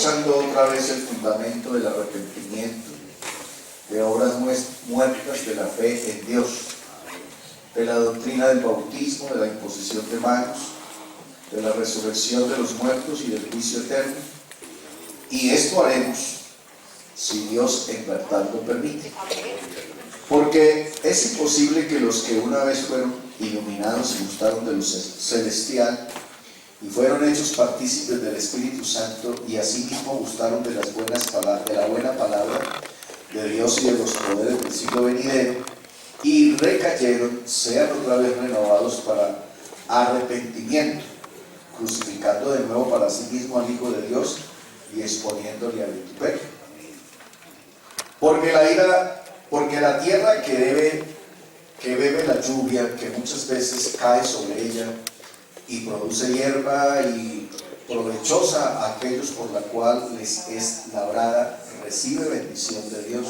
reforzando otra vez el fundamento del arrepentimiento, de obras muertas de la fe en Dios, de la doctrina del bautismo, de la imposición de manos, de la resurrección de los muertos y del juicio eterno. Y esto haremos si Dios en verdad lo permite. Porque es imposible que los que una vez fueron iluminados y gustaron de lo celestial y fueron hechos partícipes del Espíritu Santo y asimismo gustaron de la buena palabra de Dios y de los poderes del siglo venidero y recayeron, sean otra vez renovados para arrepentimiento, crucificando de nuevo para sí mismo al Hijo de Dios y exponiéndole al vituperio. Porque la tierra que bebe la lluvia, que muchas veces cae sobre ella y produce hierba y provechosa a aquellos por la cual les es labrada, recibe bendición de Dios.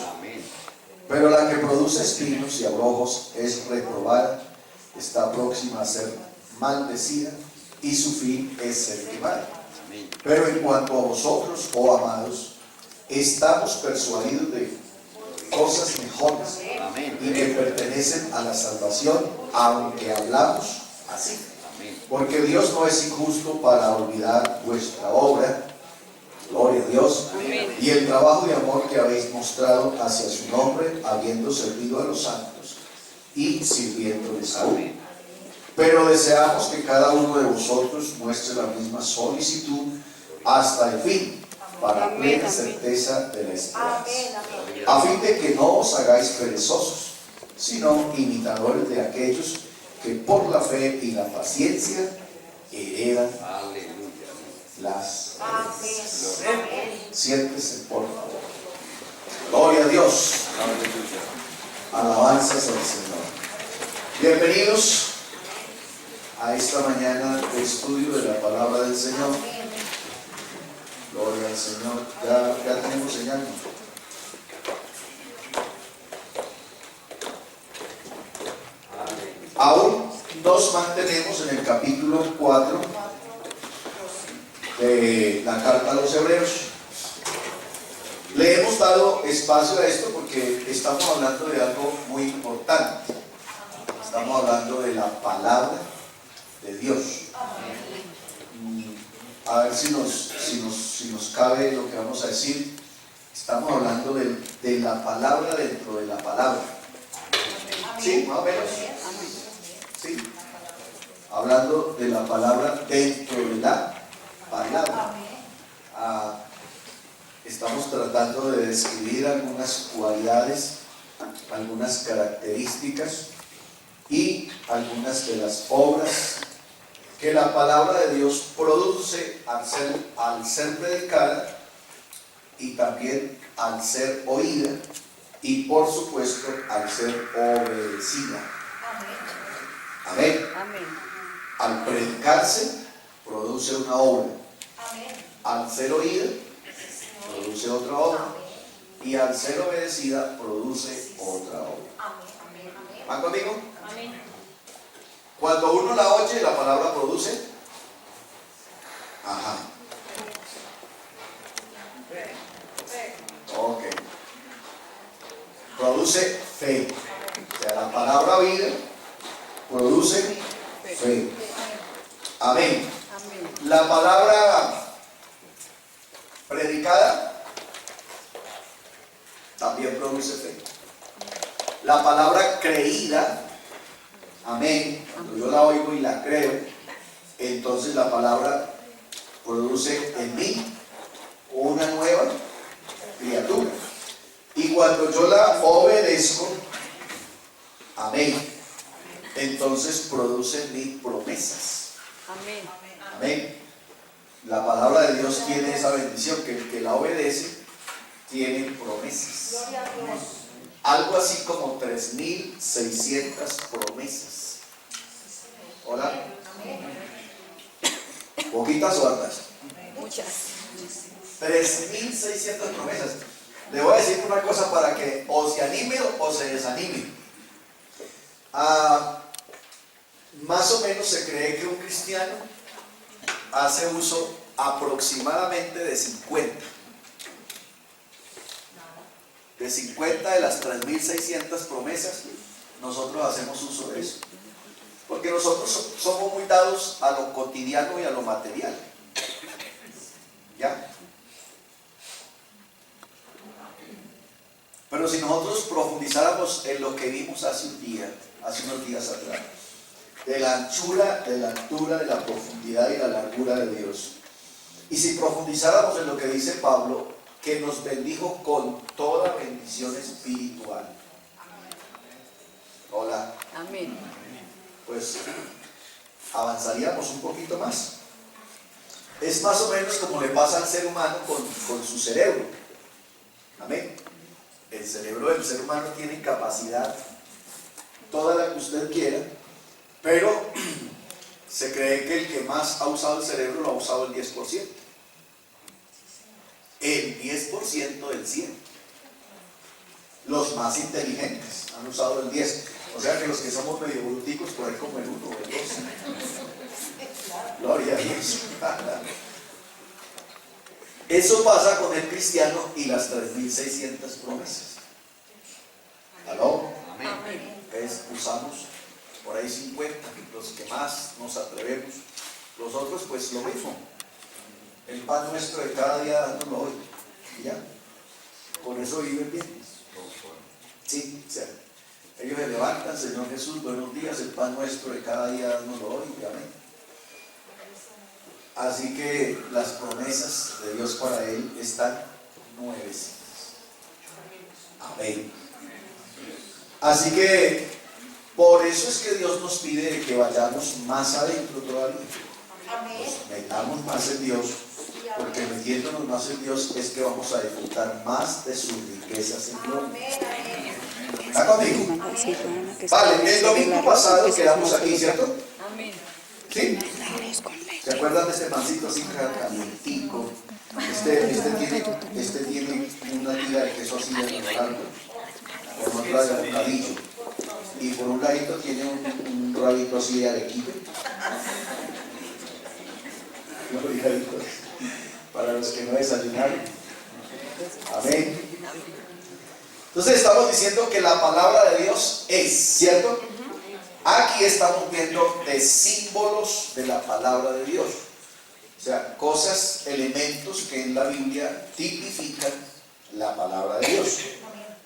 Pero la que produce espinos y abrojos es reprobada, está próxima a ser maldecida y su fin es ser quemada. Pero en cuanto a vosotros, oh amados, estamos persuadidos de cosas mejores y que pertenecen a la salvación, aunque hablamos así. Porque Dios no es injusto para olvidar vuestra obra, gloria a Dios, y el trabajo de amor que habéis mostrado hacia su nombre, habiendo servido a los santos y sirviéndoles aún. Pero deseamos que cada uno de vosotros muestre la misma solicitud hasta el fin, para plena certeza de la esperanza, a fin de que no os hagáis perezosos, sino imitadores de aquellos que por la fe y la paciencia heredan las promesas. Siéntese, por favor. Gloria a Dios. Alabanzas al Señor. Bienvenidos a esta mañana de estudio de la palabra del Señor. Gloria al Señor. Ya tenemos señal. Aún nos mantenemos en el capítulo 4 de la carta a los Hebreos. Le hemos dado espacio a esto porque estamos hablando de algo muy importante. Estamos hablando de la palabra de Dios. A ver si nos cabe lo que vamos a decir. Estamos hablando de la palabra dentro de la palabra. ¿Sí? Más o menos. ¿Sí? Hablando de la palabra dentro de la palabra. Estamos tratando de describir algunas cualidades, algunas características y algunas de las obras que la palabra de Dios produce al ser predicada y también al ser oída y por supuesto al ser obedecida. Amén. Amén. Al predicarse produce una obra. Amén. Al ser oída produce otra obra. Y al ser obedecida produce otra obra. Amén. ¿Van conmigo? Amén. Cuando uno la oye, la palabra produce. Ajá. Ok. Produce fe. O sea, la palabra vida produce fe. Amén. La palabra predicada también produce fe. La palabra creída, amén, cuando yo la oigo y la creo, entonces la palabra produce en mí una nueva criatura. Y cuando yo la obedezco, amén, entonces produce en mí promesas. Amén. Amén. La palabra de Dios tiene esa bendición, que el que la obedece tiene promesas. Algo así como 3.600 promesas. ¿Hola? ¿Poquitas o hartas? Muchas. 3.600 promesas. Le voy a decir una cosa para que o se anime o se desanime. Más o menos se cree que un cristiano hace uso aproximadamente de 50. De 50 de las 3.600 promesas, nosotros hacemos uso de eso. Porque nosotros somos muy dados a lo cotidiano y a lo material. ¿Ya? Pero si nosotros profundizáramos en lo que vimos hace unos días atrás, de la anchura, de la altura, de la profundidad y la largura de Dios, y si profundizáramos en lo que dice Pablo, que nos bendijo con toda bendición espiritual. Hola. Amén. Pues avanzaríamos un poquito más. Es más o menos como le pasa al ser humano con su cerebro. Amén. El cerebro del ser humano tiene capacidad, toda la que usted quiera, pero se cree que el que más ha usado el cerebro lo ha usado el 10%. El 10% del 100%. Los más inteligentes han usado el 10%. O sea que los que somos medio bruticos por ahí como el 1 o el 2. Gloria a Dios. Eso pasa con el cristiano y las 3.600 promesas. ¿Aló? Amén. Entonces usamos por ahí 50, los que más nos atrevemos. Los otros pues lo mismo. El pan nuestro de cada día dándolo hoy. Y ya. Con eso viven bien. Sí, o sea, ellos se levantan, Señor Jesús, buenos días, el pan nuestro de cada día dándolo hoy. Amén. Así que las promesas de Dios para él están nuevecitas. Amén. Así que por eso es que Dios nos pide que vayamos más adentro todavía. Nos metamos más en Dios, porque metiéndonos más en Dios es que vamos a disfrutar más de sus riquezas en gloria. ¿Está conmigo? Vale, el domingo pasado quedamos aquí, ¿cierto? Amén. ¿Sí? ¿Se acuerdan de este pancito así calientico? Este tiene una tira de queso así de largo, por otra de bocadillo, y por un ladito tiene un rabito así de arequipe. Para los que no desayunaron. Amén. Entonces estamos diciendo que la palabra de Dios es, ¿cierto? Aquí estamos viendo de símbolos de la palabra de Dios. O sea, cosas, elementos que en la Biblia tipifican la palabra de Dios.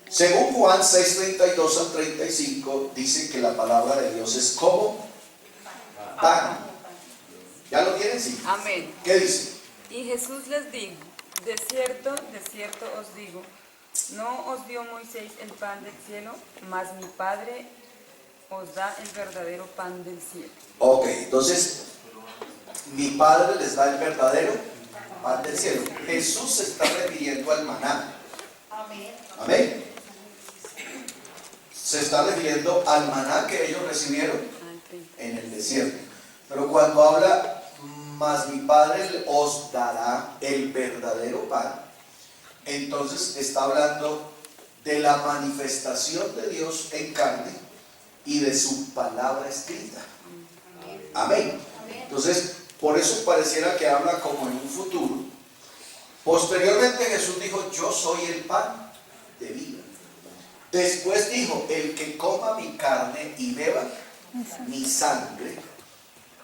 Según Juan 6:32 al 35, dice que la palabra de Dios es como pan. ¿Ya lo tienen? Sí. Amén. ¿Qué dice? Y Jesús les dijo: de cierto os digo, no os dio Moisés el pan del cielo, mas mi Padre os da el verdadero pan del cielo. Ok, entonces, mi Padre les da el verdadero pan del cielo. Jesús se está refiriendo al maná. Amén. Se está refiriendo al maná que ellos recibieron en el desierto. Pero cuando habla, mas mi Padre os dará el verdadero pan, entonces está hablando de la manifestación de Dios en carne y de su palabra escrita. Amén. Entonces, por eso pareciera que habla como en un futuro. Posteriormente Jesús dijo: yo soy el pan de vida. Después dijo: el que coma mi carne y beba mi sangre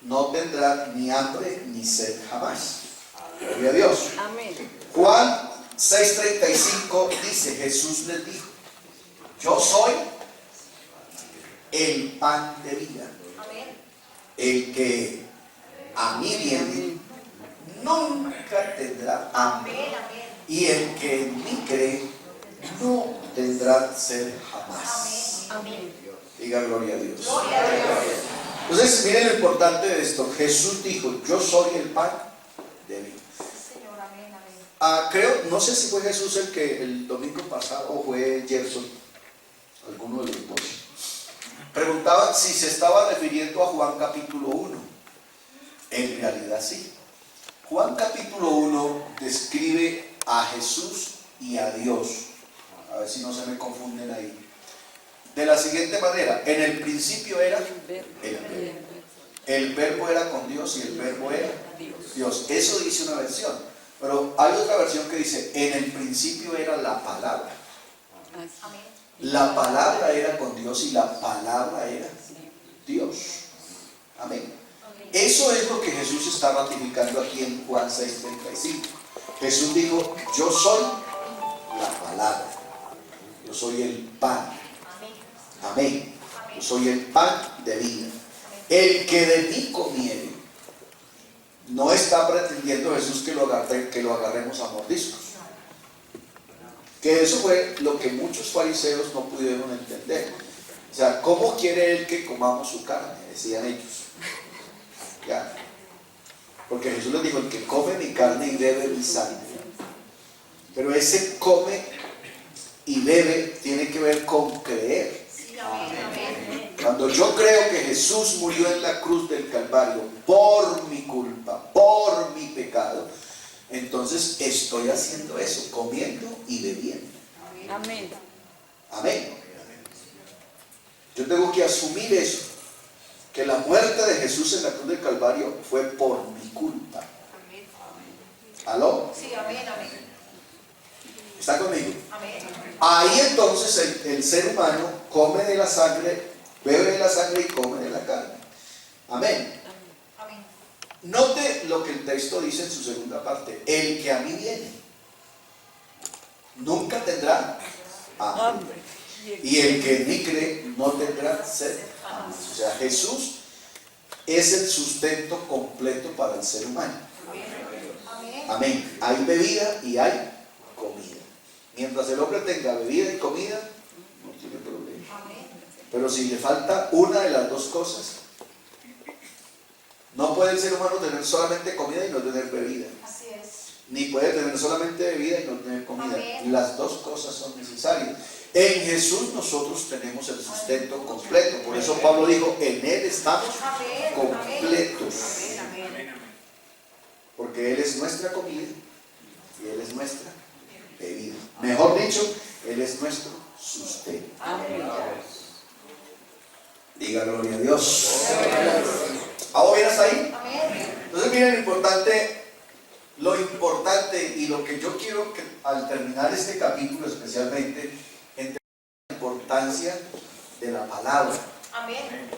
no tendrá ni hambre ni sed jamás. Gloria a Dios. Amén. Juan 6:35 dice: Jesús les dijo: yo soy el pan de vida. El que a mí viene nunca tendrá hambre, y el que en mí cree no tendrá sed jamás. Amén. Diga gloria a Dios. Entonces, miren lo importante de esto. Jesús dijo: yo soy el pan de vida. Creo, no sé si fue Jesús el que el domingo pasado o fue Gerson, alguno de los dos. Preguntaban si se estaba refiriendo a Juan capítulo 1. En realidad sí. Juan capítulo 1 describe a Jesús y a Dios. A ver si no se me confunden ahí. De la siguiente manera: en el principio era el verbo. El verbo era con Dios y el verbo era Dios. Dios. Eso dice una versión. Pero hay otra versión que dice, en el principio era la palabra. Así. La palabra era con Dios y la palabra era Dios. Amén. Eso es lo que Jesús está ratificando aquí en Juan 6:35. Jesús dijo, yo soy la palabra. Yo soy el pan. Amén. Yo soy el pan de vida. El que de mí comiere. No está pretendiendo Jesús que lo agarremos a mordiscos. Que eso fue lo que muchos fariseos no pudieron entender. O sea, ¿cómo quiere él que comamos su carne? Decían ellos. Ya. Porque Jesús les dijo, el que come mi carne y bebe mi sangre. Pero ese come y bebe tiene que ver con creer. Cuando yo creo que Jesús murió en la cruz del Calvario por mi culpa, por mi pecado, entonces estoy haciendo eso, comiendo y bebiendo. Amén. Amén. Yo tengo que asumir eso, que la muerte de Jesús en la cruz del Calvario fue por mi culpa. ¿Aló? Sí, amén, amén. ¿Está conmigo? Amén. Ahí entonces el ser humano come de la sangre, bebe de la sangre y come de la carne. Amén. Amén. Note lo que el texto dice en su segunda parte. El que a mí viene nunca tendrá hambre. Y el que en mí cree no tendrá sed. O sea, Jesús es el sustento completo para el ser humano. Amén. Amén. Hay bebida y hay comida. Mientras el hombre tenga bebida y comida, no tiene problema. Amén. Pero si le falta una de las dos cosas, no puede el ser humano tener solamente comida y no tener bebida. Así es. Ni puede tener solamente bebida y no tener comida. Amén. Las dos cosas son necesarias. En Jesús nosotros tenemos el sustento completo. Por eso Pablo dijo, en Él estamos Amén. completos. Amén. Amén. Porque Él es nuestra comida y Él es nuestra bebida. Mejor dicho, Él es nuestro sustento. Amén. Diga gloria a Dios. ¿Ahora bien hasta ahí? Amén. Entonces miren lo importante y lo que yo quiero que al terminar este capítulo especialmente, entre la importancia de la palabra. Amén.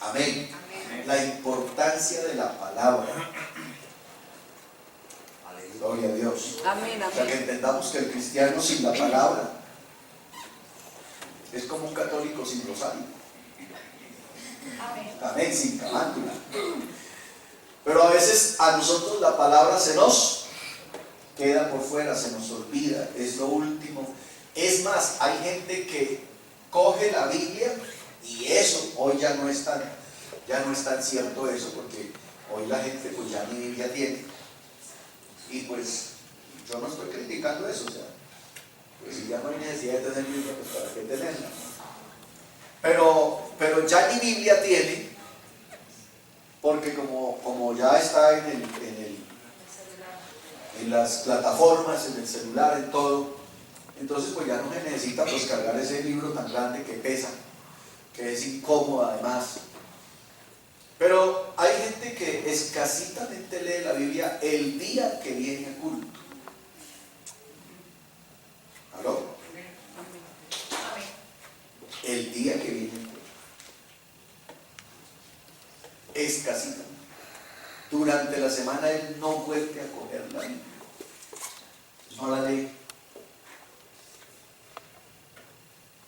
Amén. Amén. La importancia de la palabra. Gloria a Dios. Amén. O sea, que Amén. entendamos que el cristiano sin la palabra es como un católico sin rosario. Amén. Amén, sin camándula. Pero a veces a nosotros la palabra se nos queda por fuera, se nos olvida, es lo último. Es más, hay gente que coge la Biblia y eso hoy ya no es tan cierto eso, porque hoy la gente pues ya ni Biblia tiene. Y pues yo no estoy criticando eso, o sea, pues si ya no hay necesidad de tener Biblia, pues para qué tenerla. Pero ya ni Biblia tiene, porque como ya está en las plataformas, en el celular, en todo, entonces pues ya no se necesita pues cargar ese libro tan grande que pesa, que es incómodo además. Pero hay gente que escasitamente lee la Biblia el día que viene a culto. ¿Aló? Amén. El día que viene a culto. Escasitamente. Durante la semana él no vuelve a coger la Biblia. No la lee.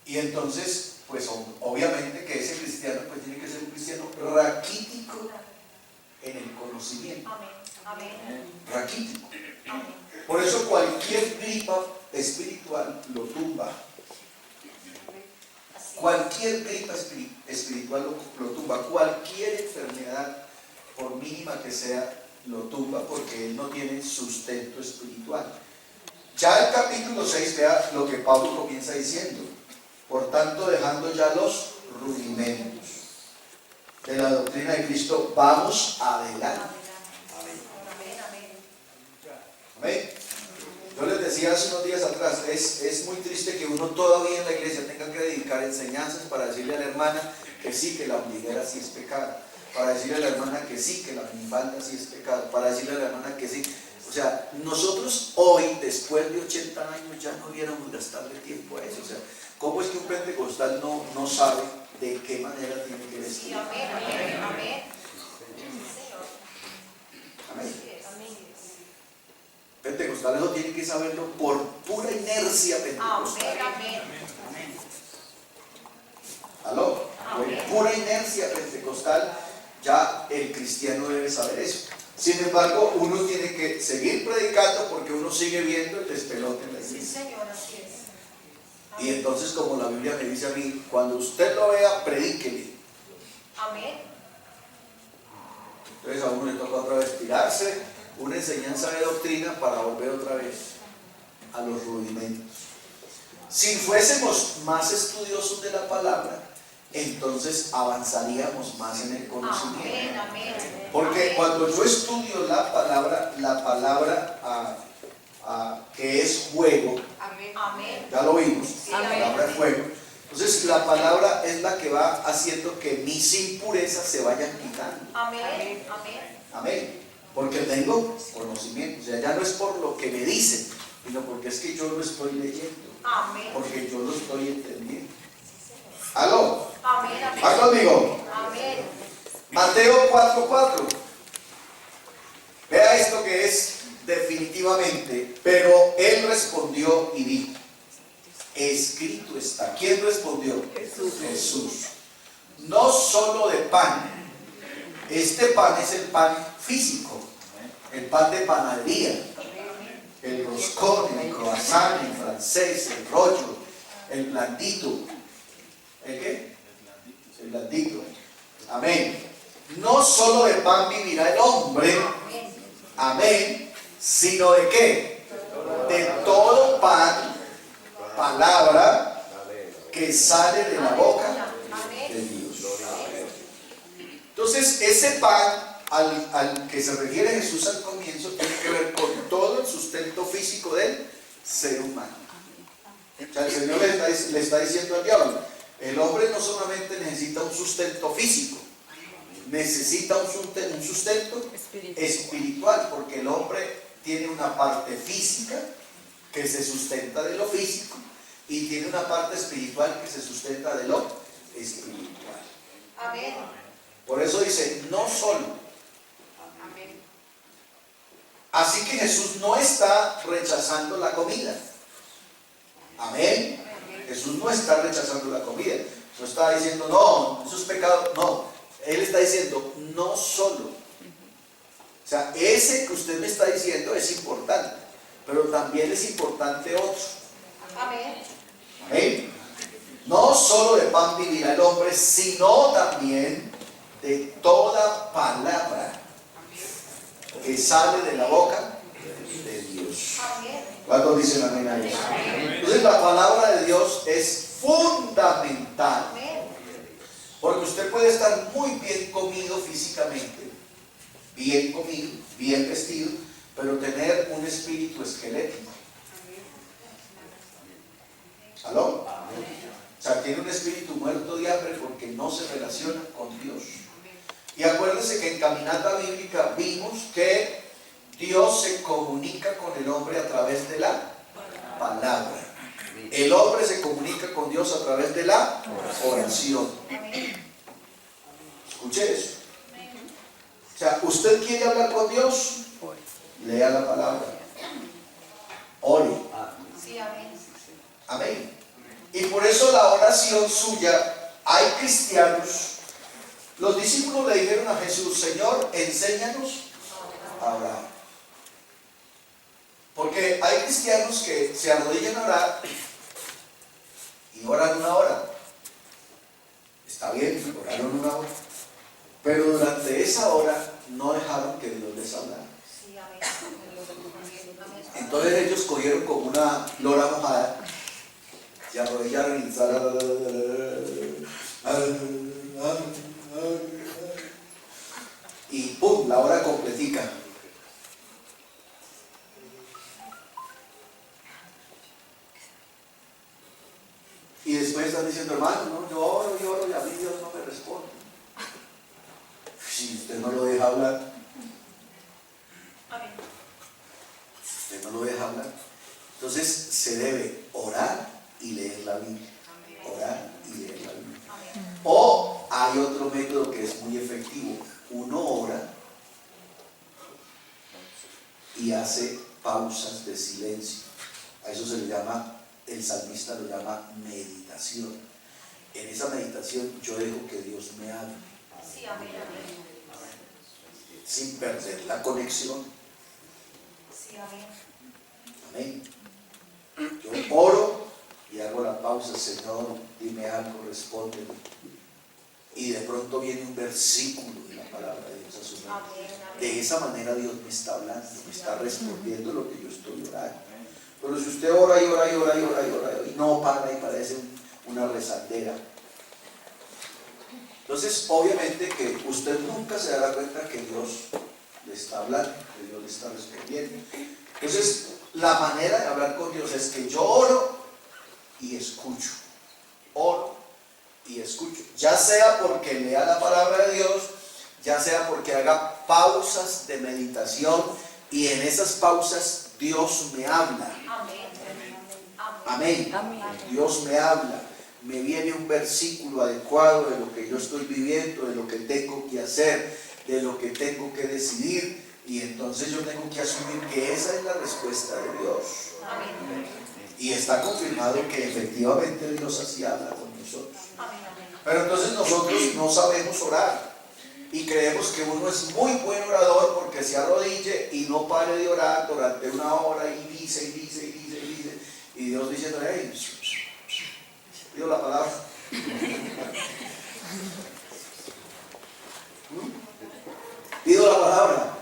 Y entonces, pues obviamente que ese cristiano pues tiene que ser un cristiano raquítico en el conocimiento. Amén. Amén. Raquítico. Amén. Por eso cualquier gripa espiritual lo tumba. Así. Cualquier gripa espiritual lo tumba. Cualquier enfermedad, por mínima que sea, lo tumba porque él no tiene sustento espiritual. Ya el capítulo 6, vea lo que Pablo comienza diciendo. Por tanto, dejando ya los rudimentos de la doctrina de Cristo, vamos adelante. Amén. Amén. Amén. Yo les decía hace unos días atrás, es muy triste que uno todavía en la iglesia tenga que dedicar enseñanzas para decirle a la hermana que sí, que la ombliguera sí es pecado. para decirle a la hermana que sí, que la minifalda sí es pecado, para decirle a la hermana que sí. O sea, nosotros hoy, después de 80 años, ya no hubiéramos gastarle tiempo a eso. O sea, ¿cómo es que un pentecostal no sabe de qué manera tiene que vestir? Sí, amén, amén, amén. Amén. Pentecostal no tiene que saberlo por pura inercia pentecostal. Amén, amén. ¿Aló? Por pura inercia pentecostal, ya el cristiano debe saber eso. Sin embargo, uno tiene que seguir predicando porque uno sigue viendo el despelote en la Sí, iglesia. Señor, así es. Y entonces, como la Biblia me dice a mí, cuando usted lo vea, predíquele. Amén. Entonces a uno le toca otra vez tirarse una enseñanza de doctrina para volver otra vez a los rudimentos. Si fuésemos más estudiosos de la palabra, entonces avanzaríamos más en el conocimiento. Amén, amén. Porque cuando yo estudio la palabra que es juego, Amén. Amén. ya lo vimos, Sí, la amén. palabra es juego. Entonces la palabra es la que va haciendo que mis impurezas se vayan quitando. Amén. Amén. Amén. Porque tengo conocimiento. O sea, ya no es por lo que me dicen, sino porque es que yo lo estoy leyendo. Amén. Porque yo lo estoy entendiendo. ¿Aló? Amén. Amén. ¿Va conmigo? Amén. Mateo 4:4. Vea esto que es definitivamente. Pero él respondió y dijo: escrito está. ¿Quién respondió? Jesús. No solo de pan. Este pan es el pan físico, el pan de panadería, el roscón, el croissant, el francés, el rollo, el blandito. ¿El qué? El blandito. Amén. No solo de pan vivirá el hombre, amén, sino de qué? De todo pan, palabra que sale de la boca de Dios. Entonces, ese pan al que se refiere Jesús al comienzo tiene que ver con todo el sustento físico del ser humano. O sea, el Señor le está diciendo al diablo: el hombre no solamente necesita un sustento físico, necesita un sustento espiritual, porque el hombre tiene una parte física que se sustenta de lo físico y tiene una parte espiritual que se sustenta de lo espiritual. Amén. Por eso dice, no solo. Amén. Así que Jesús no está rechazando la comida. Amén. Jesús no está rechazando la comida. No está diciendo, no, eso es pecado. No, Él está diciendo, no solo. O sea, ese que usted me está diciendo es importante, pero también es importante otro. Amén. Amén. No solo de pan vivirá el hombre, sino también de toda palabra que sale de la boca de Dios. Amén. ¿Cuántos dicen amén a eso? Entonces la palabra de Dios es fundamental, Amén. porque usted puede estar muy bien comido físicamente, bien comido, bien vestido, pero tener un espíritu esquelético. ¿Aló? O sea, tiene un espíritu muerto de hambre porque no se relaciona con Dios. Y acuérdense que en Caminata Bíblica vimos que Dios se comunica con el hombre a través de la palabra. El hombre se comunica con Dios a través de la oración. Escuche eso. O sea, ¿usted quiere hablar con Dios? Lea la palabra. Ore. Sí, amén. Amén. Y por eso la oración suya, hay cristianos, los discípulos le dijeron a Jesús: Señor, enséñanos a orar. Porque hay cristianos que se arrodillan a orar y oran una hora. Está bien, oraron una hora. Pero durante esa hora no dejaron que Dios les hablara. Sí, amén. Entonces ellos cogieron como una lora mojada, se arrodillaron y ¡pum! La hora completica. Y después están diciendo: hermano, no, yo oro y a mí Dios no me responde. si usted no lo deja hablar, Amén. si usted no lo deja hablar, entonces se debe orar y leer la Biblia. Orar y leer la Biblia. Amén. O hay otro método que es muy efectivo. Uno ora y hace pausas de silencio. A eso se le llama, el salmista lo llama meditación. En esa meditación yo dejo que Dios me hable, Sí, amén, amén. sin perder la conexión. Sí, amén. Amén. Yo oro y hago la pausa, Señor, dime algo, respóndeme. Y de pronto viene un versículo de la palabra de Dios a su mente. Amén, amén. De esa manera Dios me está hablando, me está respondiendo lo que yo estoy orando. Pero si usted ora y ora y ora y ora y ora y no para y parece una rezandera, entonces obviamente que usted nunca se dará cuenta que Dios le está hablando, que Dios le está respondiendo. Entonces la manera de hablar con Dios es que yo oro y escucho. Oro y escucho. Ya sea porque lea la palabra de Dios, ya sea porque haga pausas de meditación y en esas pausas Dios me habla. Amén. Amén. Amén. Dios me habla. Me viene un versículo adecuado de lo que yo estoy viviendo, de lo que tengo que hacer, de lo que tengo que decidir. Y entonces yo tengo que asumir que esa es la respuesta de Dios. Amén. Y está confirmado que efectivamente Dios así habla con nosotros. Amén, amén. Pero entonces nosotros no sabemos orar. Y creemos que uno es muy buen orador porque se arrodille y no pare de orar durante una hora y dice, y dice, y dice, y dice. Y Dios dice, hey, digo la palabra. Pido la palabra.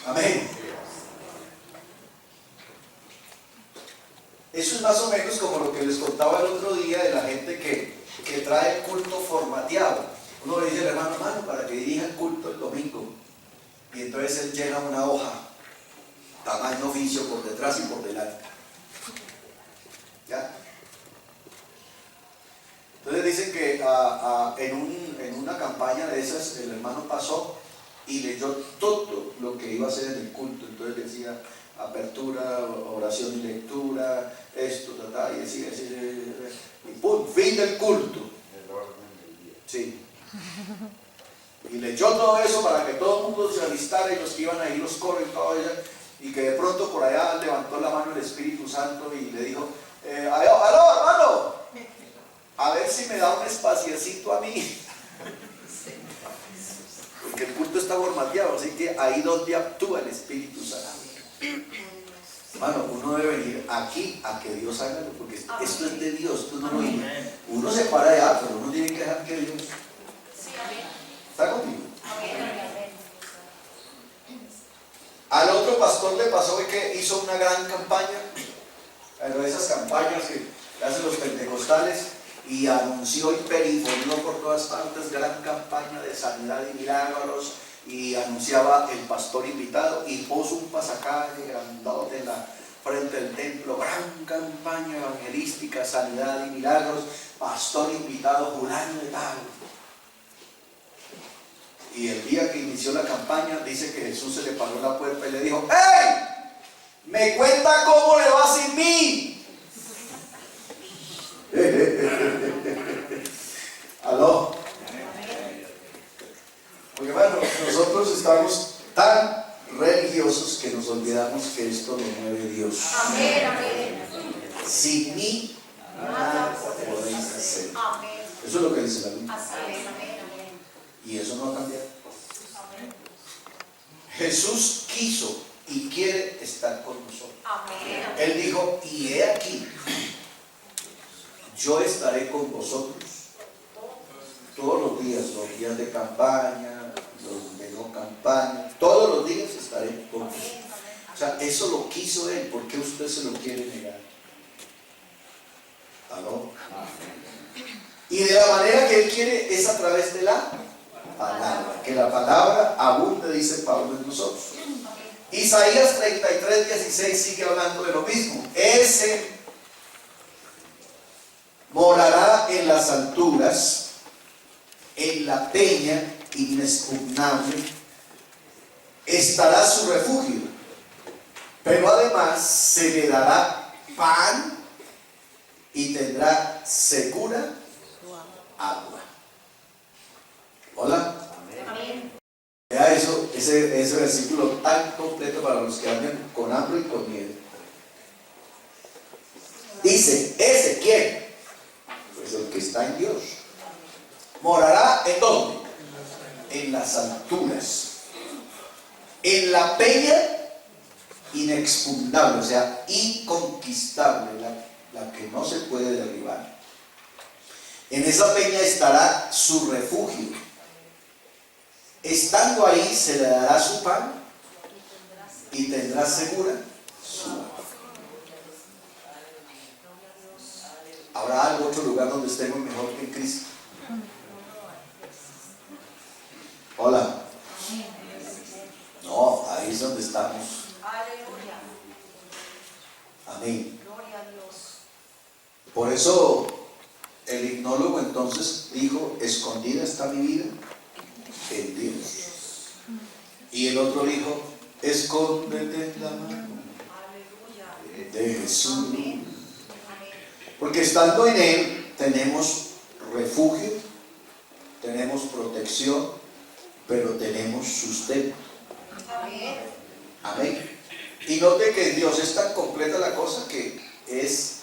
Amén. Eso es más o menos como lo que les contaba el otro día de la gente que trae el culto formateado. Uno le dice al hermano, para que dirija el culto el domingo. Y entonces él llena una hoja, tamaño oficio por detrás y por delante. ¿Ya? Entonces dicen que en una campaña de esas el hermano pasó y leyó todo lo que iba a hacer en el culto. Entonces decía apertura, oración y lectura, esto, y decía, y ¡pum! Fin del culto. Sí. Y leyó todo eso para que todo el mundo se alistara y los que iban ahí, los coros y todo eso. Y que de pronto por allá levantó la mano el Espíritu Santo y le dijo, aló hermano, a ver si me da un espaciecito a mí. Porque el culto está formateado, así que ahí donde actúa el Espíritu Santo. Hermano, uno debe venir aquí a que Dios haga algo, porque esto es de Dios, esto no lo vive. Uno se para allá, pero uno tiene que dejar que Dios. Sí, amén. ¿Está conmigo? Amén, amén. Al otro pastor le pasó que hizo una gran campaña, de esas campañas que hacen los pentecostales, y anunció y periferió por todas partes, gran campaña de sanidad y milagros, y anunciaba el pastor invitado y puso un pasacalle grandote en la frente del templo, gran campaña evangelística, sanidad y milagros, pastor invitado, fulano de tal. Y el día que inició la campaña, dice que Jesús se le paró en la puerta y le dijo, ¡hey! ¿Me cuenta cómo le va sin mí? ¿Aló? Porque bueno, nosotros estamos tan religiosos que nos olvidamos que esto lo mueve Dios. Amén, amén. Sin mí nada podéis hacer. Amén. Eso es lo que dice la Biblia. Así es, amén, amén. Y eso no ha cambiado. Amén. Jesús quiso y quiere estar con nosotros. Amén. Él dijo, y he aquí, yo estaré con vosotros todos los días de campaña, los de no campaña, todos los días estaré con vosotros. O sea, eso lo quiso Él, ¿por qué usted se lo quiere negar? ¿Aló? Y de la manera que Él quiere es a través de la palabra, que la palabra abunde, dice Pablo, en nosotros. Isaías 33:16 sigue hablando de lo mismo. Ese morará en las alturas, en la peña inexpugnable, estará su refugio, pero además se le dará pan y tendrá segura agua. Hola. Amén. Vea eso, ese versículo tan completo para los que andan con hambre y con miedo. Dice, ¿ese quién? Pues el que está en Dios. ¿Morará en dónde? En las alturas. En la peña inexpugnable, o sea, inconquistable, la que no se puede derribar. En esa peña estará su refugio. Estando ahí se le dará su pan y tendrá segura su agua. ¿Habrá algún otro lugar donde estemos mejor que en Cristo? Hola. No, ahí es donde estamos. Aleluya. Amén. Gloria a Dios. Por eso el hipnólogo entonces dijo, escondida está mi vida en Dios. Y el otro dijo, escóndete en la mano de Jesús. Porque estando en Él tenemos refugio, tenemos protección, pero tenemos sustento. Amén. Amén. Y note que Dios es tan completa la cosa que es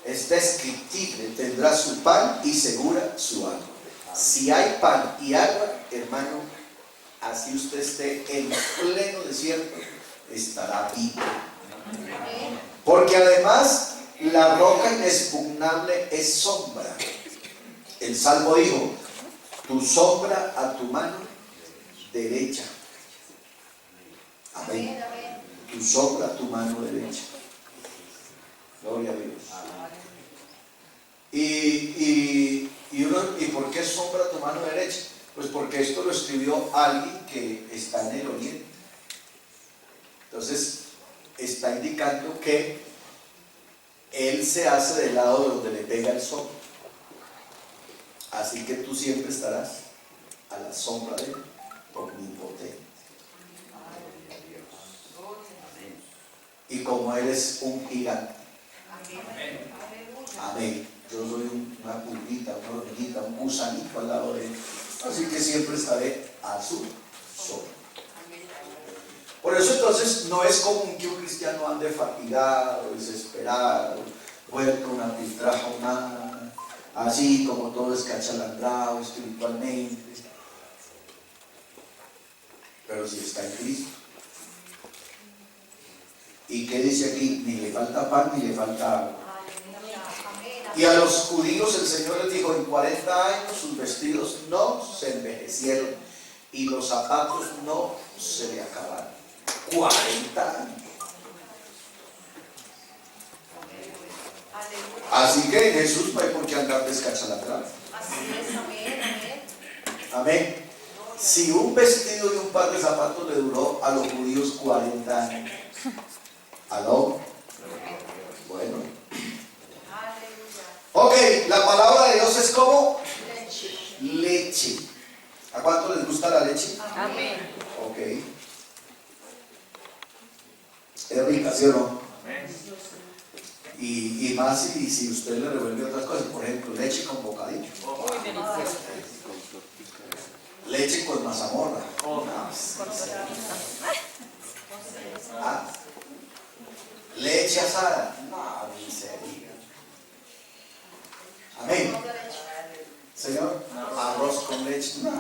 descriptible. Tendrá su pan y segura su agua. Si hay pan y agua, hermano, así usted esté en pleno desierto, estará vivo. Porque además la roca inexpugnable es sombra. El Salmo dijo, tu sombra a tu mano derecha. Amén. Tu sombra a tu mano derecha. Gloria a Dios. ¿Y por qué sombra a tu mano derecha? Pues porque esto lo escribió alguien que está en el oriente. Entonces está indicando que él se hace del lado donde le pega el sol. Así que tú siempre estarás a la sombra de él, omnipotente. Y como él es un gigante. Amén. Yo soy una pulguita, una hormiguita, un gusanito al lado de él. Así que siempre estaré a su sombra. Por eso entonces no es común que un cristiano ande fatigado, desesperado, vuelto una piltraja humana, así como todo escachalandrado espiritualmente. Pero si está en Cristo. ¿Y qué dice aquí? Ni le falta pan ni le falta agua. Y a los judíos el Señor les dijo, en 40 años sus vestidos no se envejecieron y los zapatos no se le acabaron. 40 años. Así que en Jesús no hay por qué andar descachalandrado. Así es, amén, amén. Amén. Si un vestido y un par de zapatos le duró a los judíos 40 años. ¿Aló? Bueno. Ok, la palabra de Dios es como leche. ¿A cuánto les gusta la leche? Amén. Ok. Es rica, ¿sí o no? Y más si usted le revuelve otras cosas. Por ejemplo, leche con bocadillo. Muy delicioso. Leche con mazamorra. Ah. Leche asada. No, miseria. Amén. Señor, arroz con leche. No.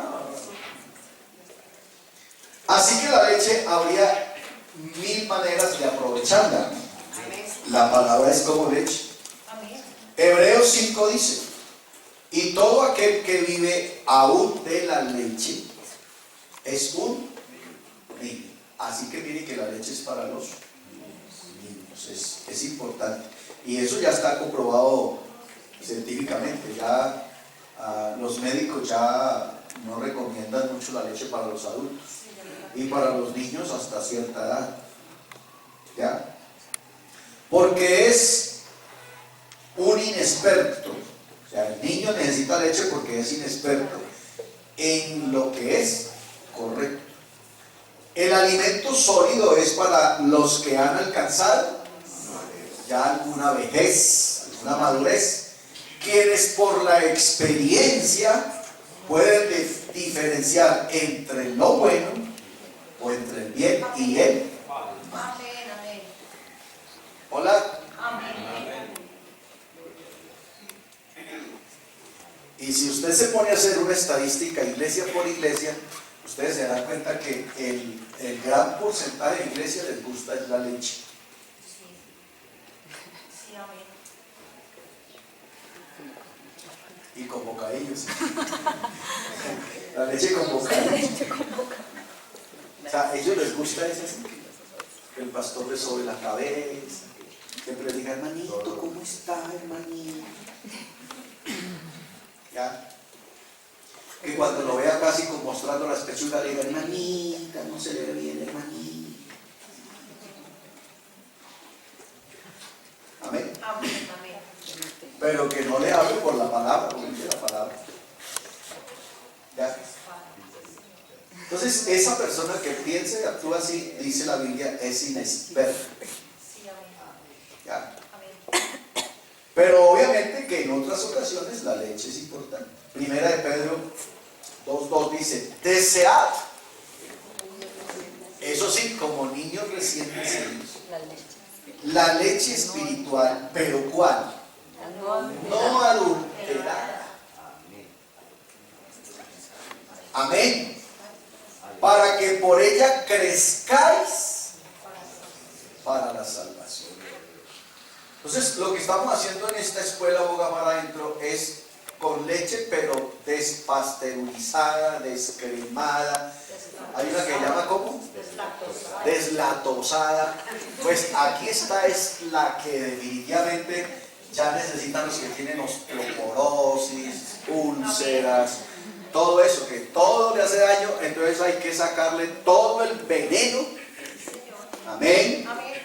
Así que la leche habría 1000 maneras de aprovecharla. La palabra es como leche. Hebreos 5 dice, y todo aquel que vive aún de la leche es un niño. Así que miren que la leche es para los niños, es importante. Y eso ya está comprobado científicamente. Ya los médicos ya no recomiendan mucho la leche para los adultos y para los niños hasta cierta edad. ¿Ya? Porque es un inexperto. O sea, el niño necesita leche porque es inexperto en lo que es correcto. El alimento sólido es para los que han alcanzado ya alguna vejez, alguna madurez, quienes por la experiencia pueden diferenciar entre lo bueno o entre el bien y el mal. Amén, amén. Hola. Amén. Y si usted se pone a hacer una estadística iglesia por iglesia, ustedes se darán cuenta que el gran porcentaje de iglesias les gusta es la leche. Sí, amén. Y con bocadillos. La leche con bocadillos. O sea, a ellos les gusta eso así, que el pastor les sobre la cabeza, que le diga, hermanito, ¿cómo está, hermanito? ¿Ya? Que cuando lo vea casi como mostrando las pechugas, le diga, hermanita, no se le ve bien, hermanita. Amén. Amén, amén. Pero que no le hable por la palabra, porque dice la palabra. ¿Ya? Entonces, esa persona que piensa y actúa así, dice la Biblia, es inexperta. Sí, amén. ¿Ya? Amén. Pero obviamente que en otras ocasiones la leche es importante. Primera de Pedro 2:2 dice, desead. Eso sí, como niños recién nacidos. La leche espiritual, pero ¿cuál? No adulterada. Amén. Para que por ella crezcáis para la salvación. Entonces, lo que estamos haciendo en esta escuela Boga para adentro es con leche, pero despasteurizada, descremada. Hay una que llama ¿cómo? Deslactosada. Pues aquí está, es la que definitivamente ya necesitan los que tienen osteoporosis, úlceras, todo eso, que todo le hace daño. Entonces hay que sacarle todo el veneno. Amén. Amén.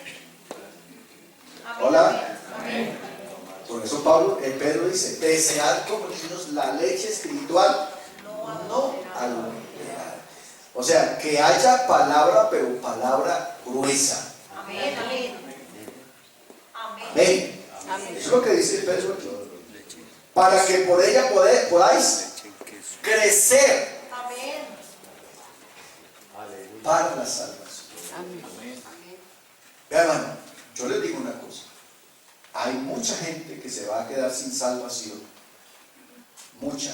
Hola. Amén. Por eso Pedro dice, desead como niños la leche espiritual, no adulterada. O sea, que haya palabra, pero palabra gruesa. Amén, amén. Amén. Eso es lo que dice Pedro aquí. Para que por ella podáis crecer Amén. para la salvación. Vean, hermano, yo les digo una cosa. Hay mucha gente que se va a quedar sin salvación. Mucha.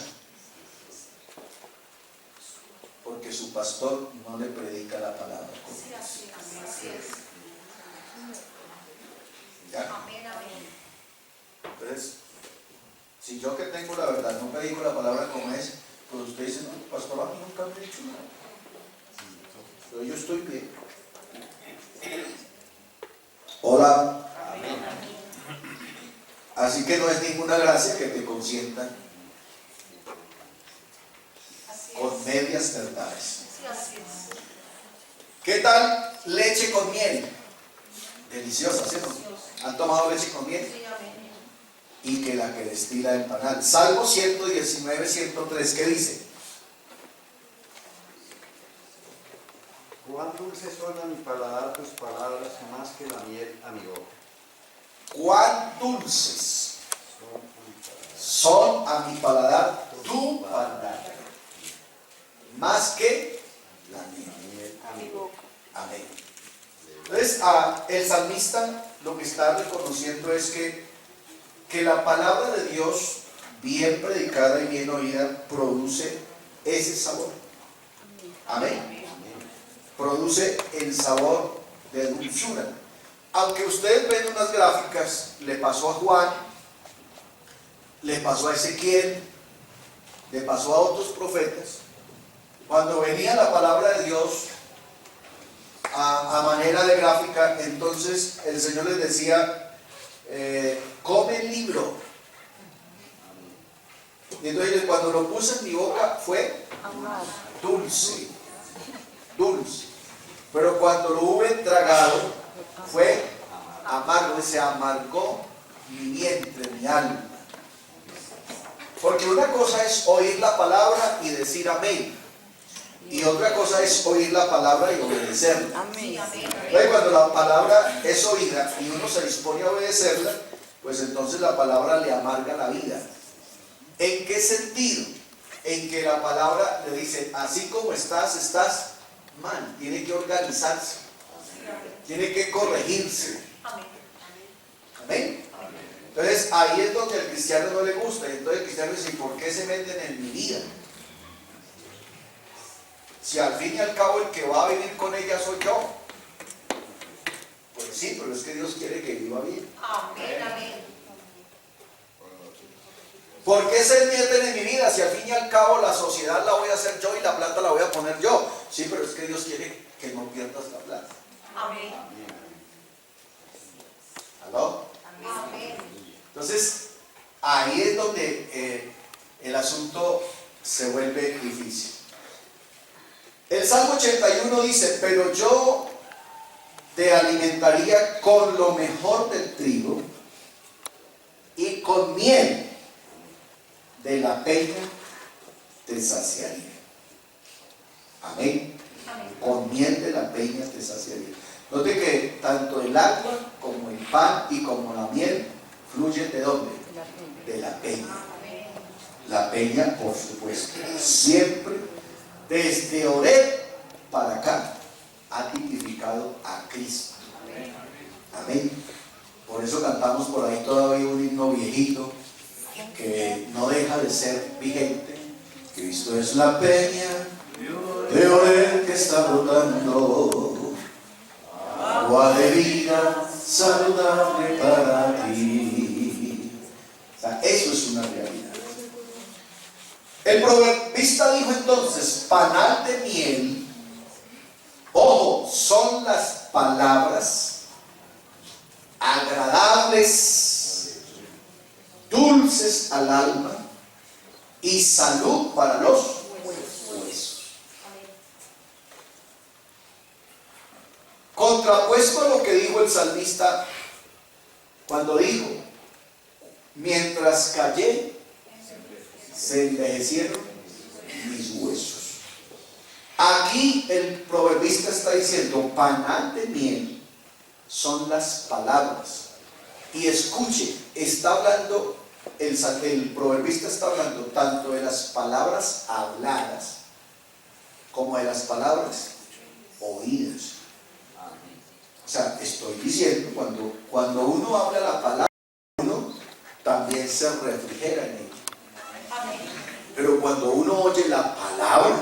Porque su pastor no le predica la palabra. Sí, así es. Así es. ¿Ya? Amén, amén. Entonces, si yo que tengo la verdad no predico la palabra como es, pues usted dice, no, pastor, a mí nunca me ha dicho nada. Pero yo estoy bien. Hola. Así que no es ninguna gracia que te consientan Así con es. medias verdades. Sí, así es. ¿Qué tal leche con miel? Deliciosa, ¿cierto? ¿Han tomado leche con miel? Sí, amén. Y que la que destila el panal. Salmo 119, 103, ¿qué dice? Cuán dulces son a mi paladar tus palabras, más que la miel a mi boca. Cuán dulces son a mi paladar tu palabra, más que la miel a mi boca. Amén. Entonces, el salmista lo que está reconociendo es que la palabra de Dios, bien predicada y bien oída, produce ese sabor. Amén. Produce el sabor de dulzura. Aunque ustedes ven unas gráficas, le pasó a Juan, le pasó a Ezequiel, le pasó a otros profetas, cuando venía la palabra de Dios a manera de gráfica, entonces el Señor les decía, come el libro. Y entonces cuando lo puse en mi boca fue dulce, dulce. Pero cuando lo hube tragado fue amargo, se amargó mi vientre, mi alma. Porque una cosa es oír la palabra y decir amén. Y otra cosa es oír la palabra y obedecerla. Amén. Entonces, cuando la palabra es oída y uno se dispone a obedecerla, pues entonces la palabra le amarga la vida. ¿En qué sentido? En que la palabra le dice, así como estás, estás mal. Tiene que organizarse. Tiene que corregirse. Amén. Entonces ahí es donde al cristiano no le gusta. Y entonces el cristiano dice, ¿por qué se meten en mi vida? Si al fin y al cabo el que va a vivir con ella soy yo. Pues sí, pero es que Dios quiere que viva bien. Amén, amén. ¿Por qué se meten en mi vida? Si al fin y al cabo la sociedad la voy a hacer yo y la plata la voy a poner yo. Sí, pero es que Dios quiere que no pierdas la plata. Amén. ¿Aló? Amén. Entonces, ahí es donde el asunto se vuelve difícil. El Salmo 81 dice, pero yo te alimentaría con lo mejor del trigo y con miel de la peña te saciaría. Amén. Con miel de la peña te saciaría. Note que tanto el agua como el pan y como la miel fluyen ¿de dónde? De la peña. La peña, por supuesto, siempre desde Oreb para acá ha tipificado a Cristo. Amén. Por eso cantamos por ahí todavía un himno viejito que no deja de ser vigente. Cristo es la peña de Oreb que está brotando, agua de vida saludable para ti. O sea, eso es una realidad. El proverbista dijo entonces, panal de miel, ojo, son las palabras agradables, dulces al alma y salud para los huesos. Contrapuesto a lo que dijo el salmista cuando dijo, mientras callé, se envejecieron mis huesos. Aquí el proverbista está diciendo, panal de miel son las palabras. Y escuche, está hablando, el proverbista está hablando tanto de las palabras habladas como de las palabras oídas. O sea, estoy diciendo, cuando uno habla la palabra, uno también se refrigera en ella. Pero cuando uno oye la palabra,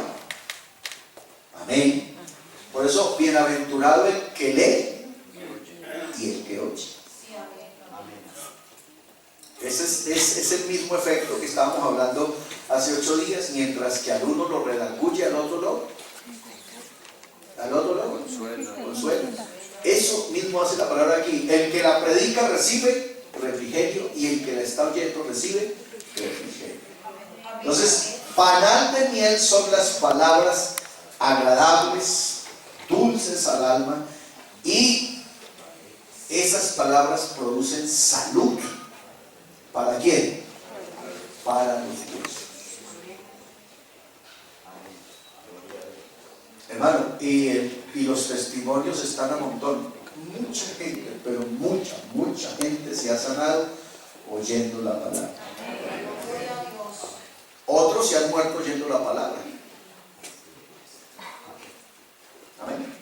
amén. Por eso, bienaventurado el que lee y el que oye. Ese es el mismo efecto que estábamos hablando hace 8 días, mientras que al uno lo redarguye, al otro lo consuela. Eso mismo hace la palabra aquí. El que la predica recibe refrigerio y el que la está oyendo recibe refrigerio. Entonces, panal de miel son las palabras agradables, dulces al alma, y esas palabras producen salud. ¿Para quién? Para los huesos. Hermano, y los testimonios están a montón. Mucha gente, pero mucha gente se ha sanado oyendo la palabra. Otros se han muerto oyendo la palabra. Amén.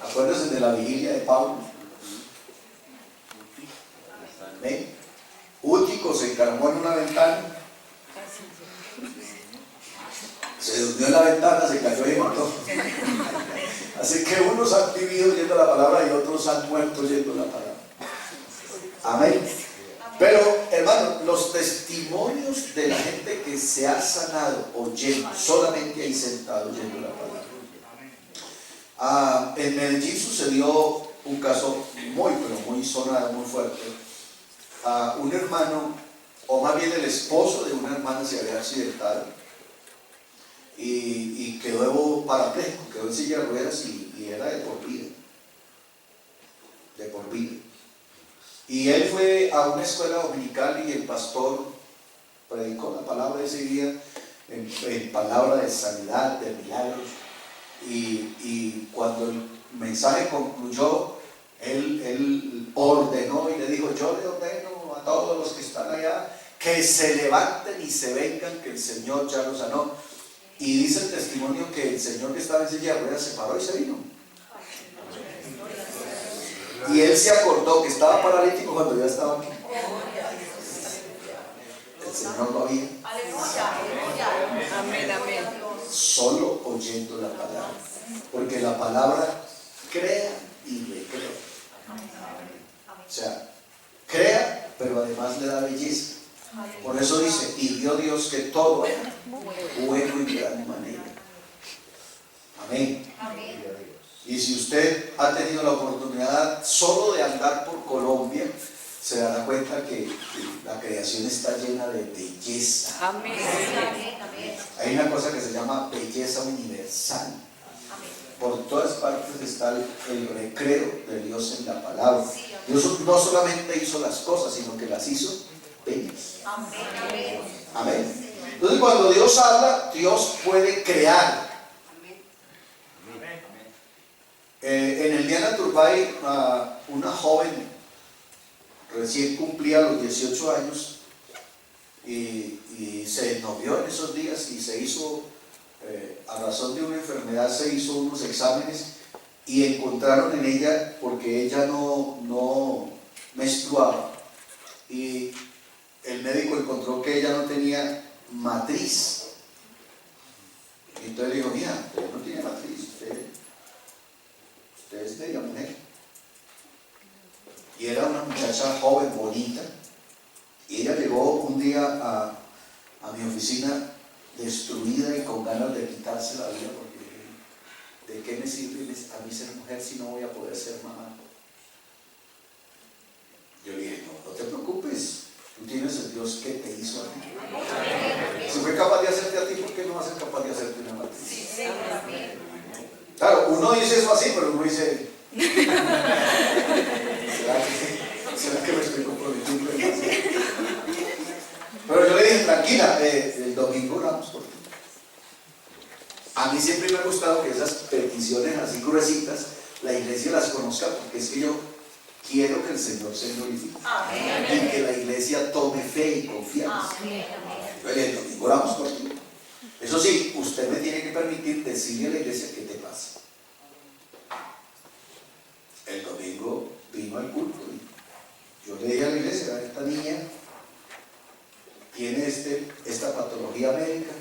Acuérdense de la vigilia de Pablo. Amén. Útico se encaramó en una ventana, se durmió en la ventana, se cayó y mató. Así que unos han vivido oyendo la palabra y otros han muerto oyendo la palabra. Amén. Pero, hermano, los testimonios de la gente que se ha sanado oyendo, solamente ahí sentado oyendo la palabra. En Medellín sucedió un caso muy sonado, muy fuerte. Un hermano, o más bien el esposo de una hermana, se había accidentado y quedó parapléjico, quedó en silla de ruedas y era de por vida. De por vida. Y él fue a una escuela dominical y el pastor predicó la palabra ese día, en palabra de sanidad, de milagros. Y cuando el mensaje concluyó, él ordenó y le dijo: yo le ordeno a todos los que están allá que se levanten y se vengan, que el Señor ya los sanó. Y dice el testimonio que el señor que estaba en silla de ruedas se paró y se vino. Y él se acordó que estaba paralítico cuando ya estaba aquí. El Señor lo había. Amén, amén. Solo oyendo la palabra. Porque la palabra crea y recrea. O sea, crea, pero además le da belleza. Por eso dice: y vio Dios que todo era bueno y de gran manera. Amén. Y si usted ha tenido la oportunidad solo de andar por Colombia, se dará cuenta que la creación está llena de belleza. Amén. Hay una cosa que se llama belleza universal. Por todas partes está el recreo de Dios en la palabra. Dios no solamente hizo las cosas, sino que las hizo bellas. Amén. Entonces, cuando Dios habla, Dios puede crear. En el Diana Turbay, una joven recién cumplía los 18 años y se novió en esos días y se hizo, a razón de una enfermedad, se hizo unos exámenes y encontraron en ella, porque ella no menstruaba, y el médico encontró que ella no tenía matriz. Y entonces le dijo: mira, usted no tiene matriz, usted es media mujer. Y era una muchacha joven, bonita, y ella llegó un día a mi oficina destruida y con ganas de quitarse la vida, porque ¿de qué me sirve a mí ser mujer si no voy a poder ser mamá? Yo le dije: no te preocupes, tú tienes el Dios que te hizo a ti. Si fue capaz de hacerte a ti, ¿por qué no va a ser capaz de hacerte una matriz? Claro, uno dice eso así, pero uno dice: ¿será que me estoy comprometiendo demasiado? Pero yo le dije: tranquila, el domingo oramos por ti. A mí siempre me ha gustado que esas peticiones así gruesitas la iglesia las conozca, porque es que yo quiero que el Señor se glorifique y que la iglesia tome fe y confianza. El domingo oramos por ti. Eso sí, usted me tiene que permitir decirle a la iglesia qué te pasa. El domingo vino al culto y yo le dije a la iglesia: esta niña tiene esta patología médica,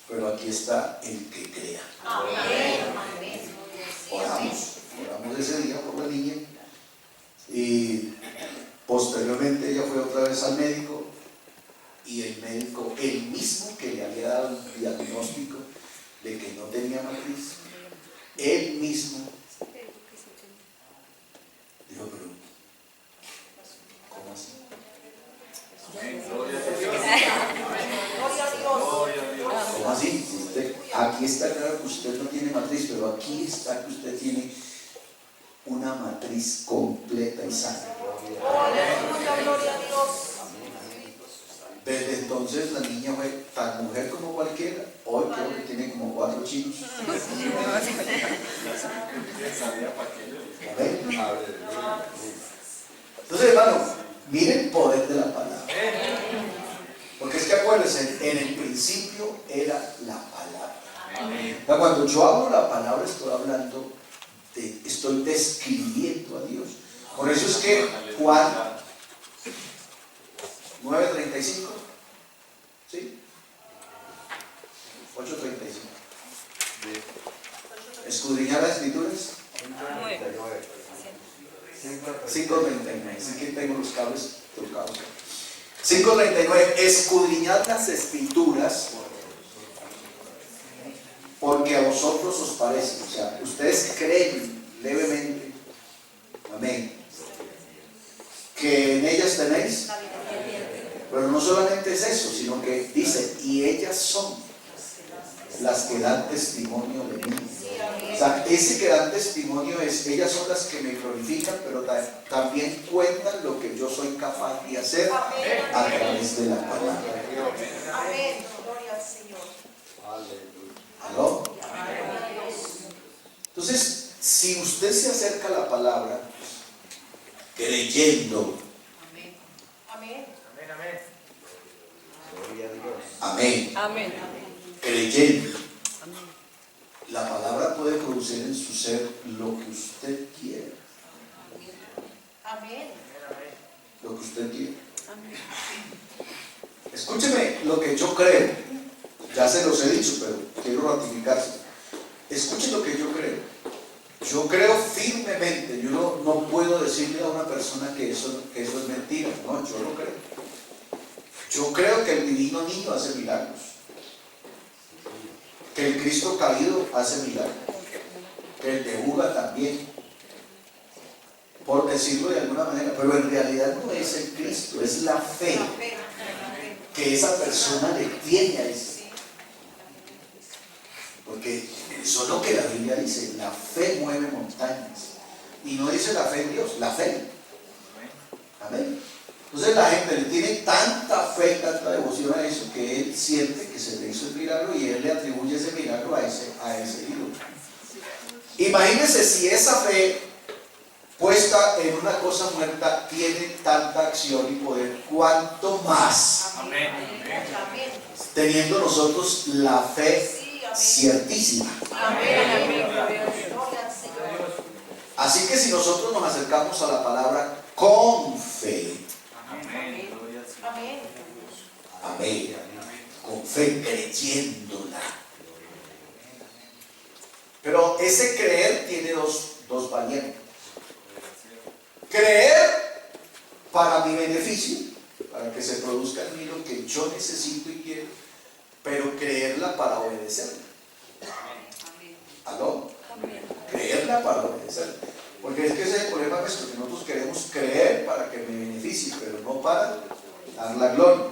pero aquí está el que crea. Oramos ese día por la niña, y posteriormente ella fue otra vez al médico, y el médico, el mismo que le había dado el diagnóstico de que no tenía matriz, él mismo dijo: pero ¿cómo así? ¿Cómo así? Aquí está claro que usted no tiene matriz, pero aquí está que usted tiene una matriz completa y sana. Desde entonces la niña fue tan mujer como cualquiera. Hoy creo que tiene como 4 chinos. Entonces, hermano, miren el poder de la palabra. Porque es que acuérdense, en el principio era la palabra. Cuando yo hablo la palabra, estoy describiendo a Dios. Por eso es que Juan 9:35, ¿sí? 8:35. Escudriñar las escrituras. 5:39. Así que tengo los cables trucados. 5:39. Escudriñad las escrituras, porque a vosotros os parece, o sea, ustedes creen levemente, amén, que en ellas tenéis, pero no solamente es eso, sino que dice: y ellas son las que dan testimonio de mí. O sea, ese que dan testimonio es, ellas son las que me glorifican, pero también cuentan lo que yo soy capaz de hacer a través de la palabra. Amén. Gloria al Señor. ¿Aló? Entonces, si usted se acerca a la palabra creyendo, Amén. Gloria a Dios. amén, Amén. creyendo, Amén. la palabra puede producir en su ser lo que usted quiera, Amén. lo que usted quiera. Amén. Escúcheme lo que yo creo, ya se los he dicho, pero quiero ratificarse. Escuche lo que yo creo. Yo creo firmemente, yo no puedo decirle a una persona que eso es mentira, no, yo lo creo. Yo creo que el divino niño hace milagros, que el Cristo caído hace milagros, que el de Buga también, por decirlo de alguna manera, pero en realidad no es el Cristo, es la fe que esa persona le tiene a ese. Porque eso es lo que la Biblia dice, la fe mueve montañas. Y no dice la fe en Dios, la fe. Amén. Entonces la gente le tiene tanta fe, tanta devoción a eso, que él siente que se le hizo el milagro y él le atribuye ese milagro a ese ídolo. Imagínense si esa fe puesta en una cosa muerta tiene tanta acción y poder, ¿cuánto más Amén. teniendo nosotros la fe ciertísima? Amén. Gloria al Señor. Así que si nosotros nos acercamos a la palabra con fe, Amén. amén, con fe creyéndola. Pero ese creer tiene dos variantes. Creer para mi beneficio, para que se produzca en mí lo que yo necesito y quiero, pero creerla para obedecerla. ¿Aló? Creerla para obedecerla. Porque es que ese es el problema nuestro, que nosotros queremos creer para que me beneficie, pero no para dar la gloria.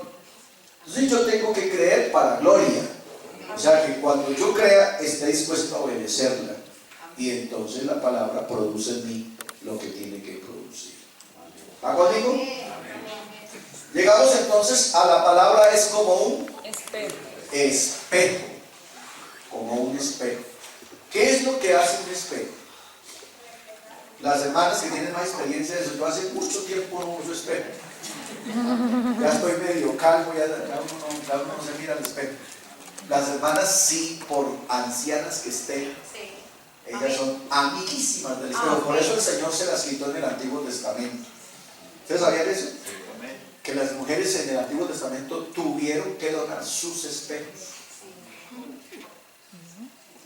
Entonces yo tengo que creer para gloria. O sea que cuando yo crea, esté dispuesto a obedecerla. Y entonces la palabra produce en mí lo que tiene que producir. ¿Está conmigo? Llegamos entonces a la palabra es como un Espejo. espejo. Como un espejo. ¿Qué es lo que hace un espejo? Las hermanas que tienen más experiencia de eso, yo hace mucho tiempo no uso espejo. Ya estoy medio calvo, ya uno no se mira al espejo. Las hermanas sí, por ancianas que estén, ellas son amiguísimas del espejo. Por eso el Señor se las quitó en el Antiguo Testamento. ¿Ustedes sabían eso? Que las mujeres en el Antiguo Testamento tuvieron que donar sus espejos.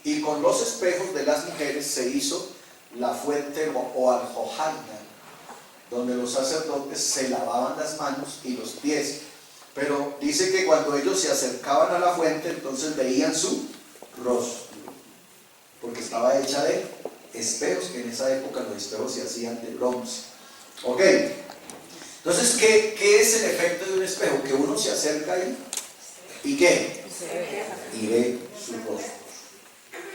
Y con los espejos de las mujeres se hizo la fuente o aljojaina, donde los sacerdotes se lavaban las manos y los pies. Pero dice que cuando ellos se acercaban a la fuente, entonces veían su rostro, porque estaba hecha de espejos, que en esa época los espejos se hacían de bronce. ¿Ok? Entonces, ¿qué es el efecto de un espejo? Que uno se acerca ahí y ¿qué? Y ve su rostro,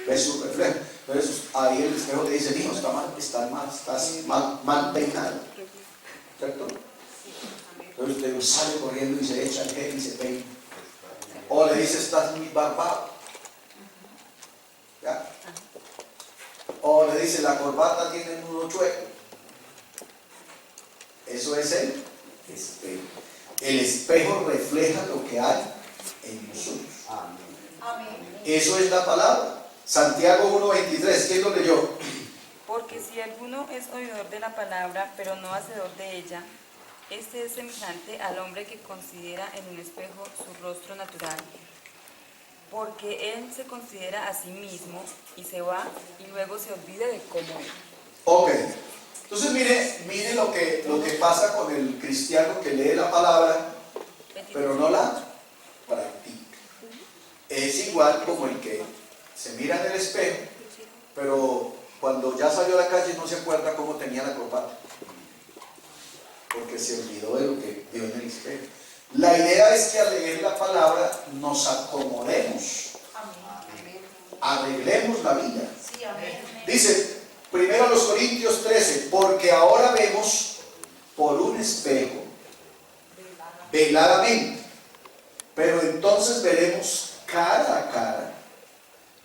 ve su reflejo. Entonces ahí el espejo le dice, hijo, estás mal peinado, ¿cierto? Entonces usted sale corriendo y se echa el gel y se peina. O le dice, estás muy barbado, ¿ya? O le dice, la corbata tiene un nudo chueco. Eso es el espejo. El espejo refleja lo que hay en nosotros. Amén. Eso es la palabra. Santiago 1:23, ¿quién lo leyó? Porque si alguno es oidor de la palabra, pero no hacedor de ella, este es semejante al hombre que considera en un espejo su rostro natural. Porque él se considera a sí mismo y se va y luego se olvida de cómo es. Ok. Entonces mire lo que pasa con el cristiano que lee la palabra, pero no la practica. Es igual como el que se mira en el espejo, pero cuando ya salió a la calle no se acuerda cómo tenía la corbata, porque se olvidó de lo que vio en el espejo. La idea es que al leer la palabra nos acomodemos arreglemos la vida. Sí, amén. Dice, 1 Corintios 13, porque ahora vemos por un espejo, veladamente, pero entonces veremos cara a cara.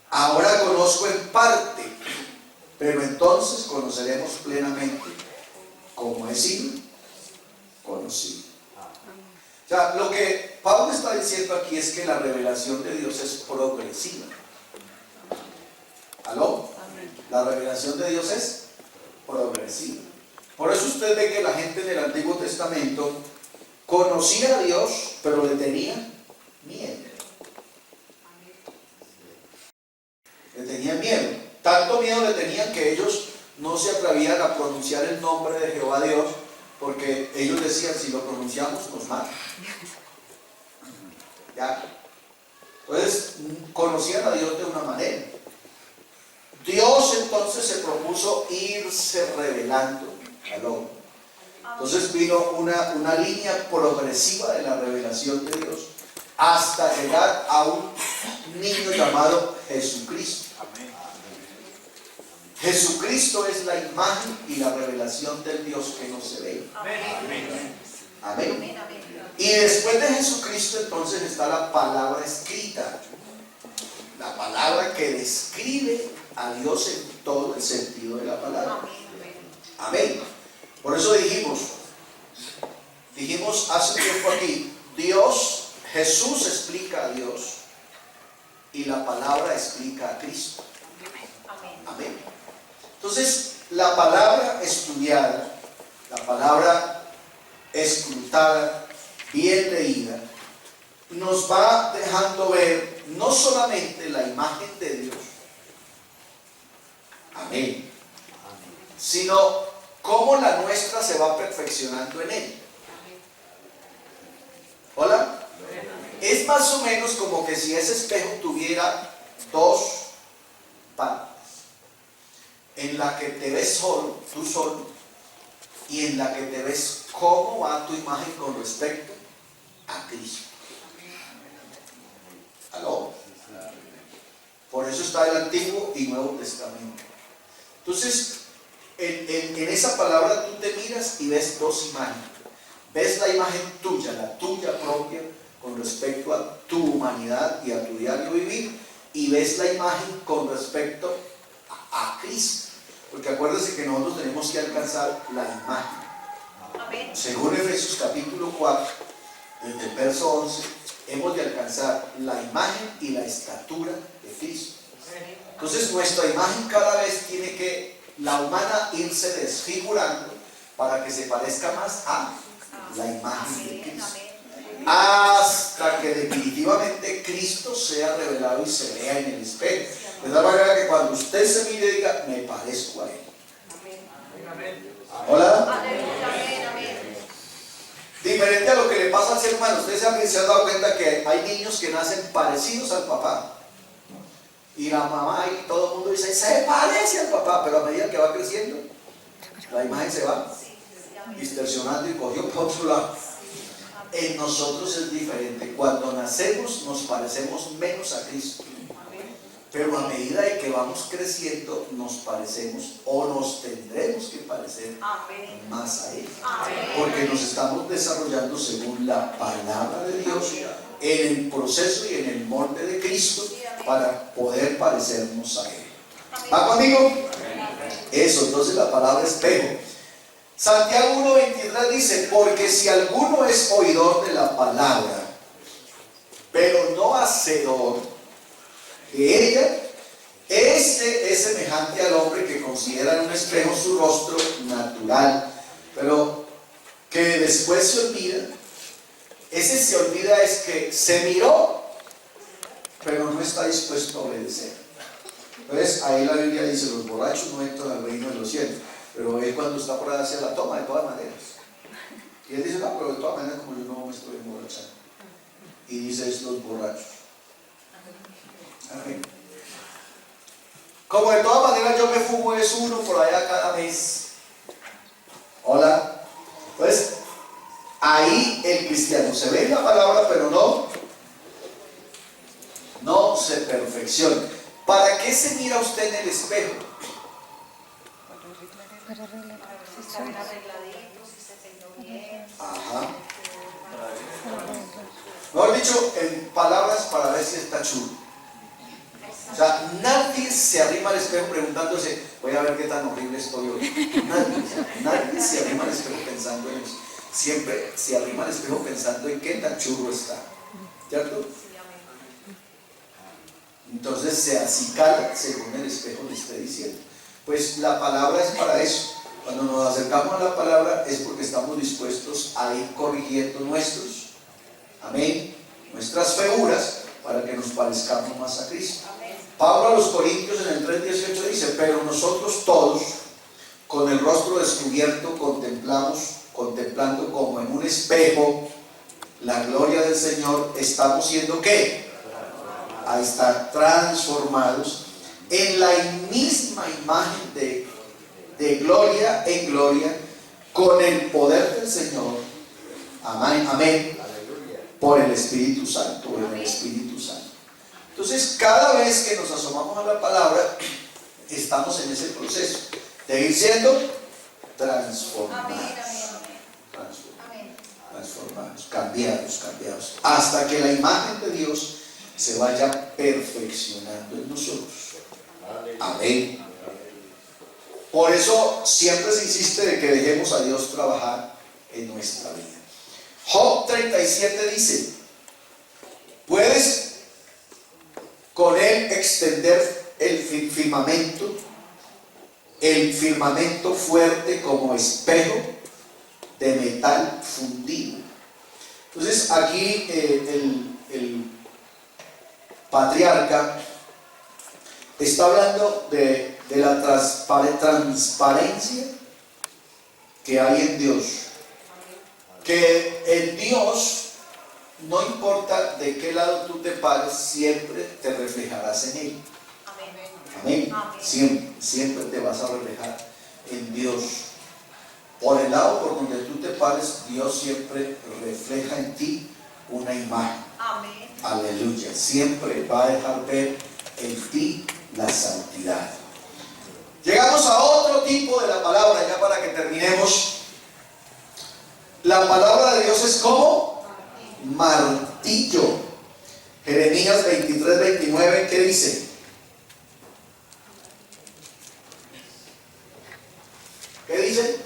Ahora conozco en parte, pero entonces conoceremos plenamente como he sido conocido. O sea, lo que Pablo está diciendo aquí es que la revelación de Dios es progresiva. ¿Aló? La revelación de Dios es progresiva. Por eso usted ve que la gente del Antiguo Testamento conocía a Dios, pero le tenía miedo. Le tenían miedo. Tanto miedo le tenían que ellos no se atrevían a pronunciar el nombre de Jehová Dios, porque ellos decían, si lo pronunciamos nos matan. ¿Ya? Entonces, conocían a Dios de una manera. Dios entonces se propuso irse revelando al hombre. Entonces vino una línea progresiva de la revelación de Dios hasta llegar a un niño llamado Jesucristo. Jesucristo es la imagen y la revelación del Dios que no se ve. Amén. Y después de Jesucristo entonces está la palabra escrita, la palabra que describe a Dios en todo el sentido de la palabra. Amén. Por eso dijimos hace tiempo aquí, Jesús explica a Dios y la palabra explica a Cristo. Amén. Entonces, la palabra estudiada, la palabra escrutada, bien leída, nos va dejando ver no solamente la imagen de Dios, amén, sino cómo la nuestra se va perfeccionando en Él. ¿Hola? Es más o menos como que si ese espejo tuviera dos partes, en la que te ves solo, tú solo, y en la que te ves cómo va tu imagen con respecto a Cristo. ¿Aló? Por eso está el Antiguo y Nuevo Testamento. Entonces, en esa palabra tú te miras y ves dos imágenes. Ves la imagen tuya, la tuya propia, con respecto a tu humanidad y a tu diario vivir, y ves la imagen con respecto a Cristo. Porque acuérdense que nosotros tenemos que alcanzar la imagen. Según Efesios capítulo 4, desde el verso 11, hemos de alcanzar la imagen y la estatura de Cristo. Entonces nuestra imagen cada vez tiene que, la humana, irse desfigurando para que se parezca más a la imagen de Cristo, hasta que definitivamente Cristo sea revelado y se vea en el espejo, de tal manera que cuando usted se mire diga, me parezco a Él. Hola. Diferente a lo que le pasa al ser humano, ustedes se han dado cuenta que hay niños que nacen parecidos al papá, y la mamá y todo el mundo dice, se parece al papá, pero a medida que va creciendo, la imagen se va distorsionando y cogió por otro lado. En nosotros es diferente. Cuando nacemos nos parecemos menos a Cristo, pero a medida de que vamos creciendo nos parecemos o nos tendremos que parecer más a Él, porque nos estamos desarrollando según la palabra de Dios en el proceso y en el molde de Cristo para poder parecernos a Él. ¿Va conmigo? Eso, entonces la palabra espejo. Santiago 1:23 dice, porque si alguno es oidor de la palabra, pero no hacedor de ella, este es semejante al hombre que considera en un espejo su rostro natural, pero que después se olvida. Ese se olvida es que se miró, pero no está dispuesto a obedecer. Entonces ahí la Biblia dice, los borrachos no entran al reino de los cielos. Pero él cuando está por ahí hacia la toma de todas maneras. Y él dice, no, pero de todas maneras como yo no me estoy emborrachando. Y dice, es los borrachos. Amén. Como de todas maneras yo me fumo es uno por allá cada mes. Hola. Pues ahí el cristiano se ve en la palabra, pero no se perfecciona. ¿Para qué se mira usted en el espejo? Para arreglar Está bien arregladito, si se peinó bien. Ajá. Mejor dicho, en palabras para ver si está chulo. O sea, nadie se arrima al espejo preguntándose, voy a ver qué tan horrible estoy hoy. Nadie se arrima al espejo pensando en eso. Siempre se arrima al espejo pensando en qué tan chulo está. ¿Cierto? Entonces se acicala según el espejo le esté diciendo. Pues la palabra es para eso. Cuando nos acercamos a la palabra es porque estamos dispuestos a ir corrigiendo nuestras figuras para que nos parezcamos más a Cristo. Pablo a los Corintios en el 3:18 dice, pero nosotros todos, con el rostro descubierto, contemplando como en un espejo la gloria del Señor, estamos siendo ¿qué? Ahí está, transformados en la misma imagen de gloria en gloria, con el poder del Señor. Amén, amén. Por el Espíritu Santo, por el Espíritu Santo. Entonces, cada vez que nos asomamos a la palabra, estamos en ese proceso de ir siendo transformados. Transformados, cambiados, hasta que la imagen de Dios se vaya perfeccionando en nosotros. Amén. Por eso siempre se insiste de que dejemos a Dios trabajar en nuestra vida. Job 37 dice, puedes con él extender el firmamento fuerte como espejo de metal fundido. Entonces aquí el patriarca está hablando de la transparencia que hay en Dios, que en Dios no importa de qué lado tú te pares, siempre te reflejarás en Él. Amén. Siempre te vas a reflejar en Dios. Por el lado por donde tú te pares, Dios siempre refleja en ti una imagen. Amén. Aleluya. Siempre va a dejar ver en ti la santidad. Llegamos a otro tipo de la palabra, ya para que terminemos. La palabra de Dios es como martillo. Jeremías 23:29, ¿qué dice? ¿Qué dice?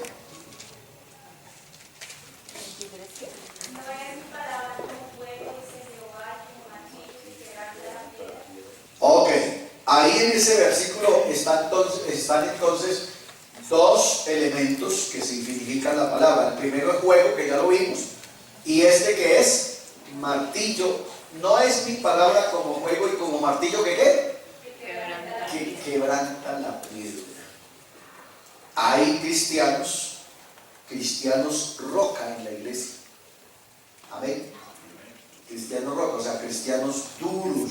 Ok, ahí en ese versículo están entonces dos elementos que significan la palabra. El primero es juego, que ya lo vimos, y este que es martillo. No es mi palabra como juego y como martillo que ¿qué? Que quebranta la piedra. Hay cristianos roca en la iglesia. Amén. Cristianos roca, o sea, cristianos duros,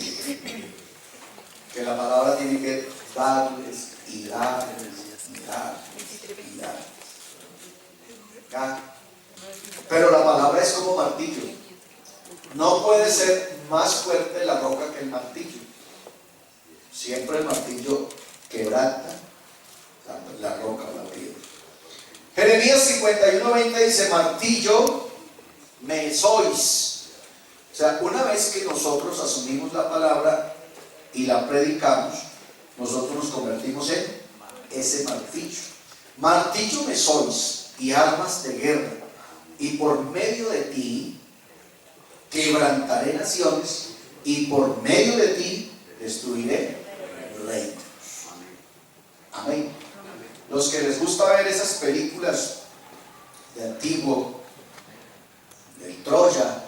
que la palabra tiene que darles y darles y darles y darles. ¿Ya? Pero la palabra es como martillo. No puede ser más fuerte la roca que el martillo. Siempre el martillo quebranta la roca o la piedra. Jeremías 51:20 dice, martillo me sois. O sea, una vez que nosotros asumimos la palabra y la predicamos, nosotros nos convertimos en ese martillo. Martillo me sois y armas de guerra, y por medio de ti quebrantaré naciones, y por medio de ti destruiré reinos. Amén. Los que les gusta ver esas películas de antiguo, del Troya,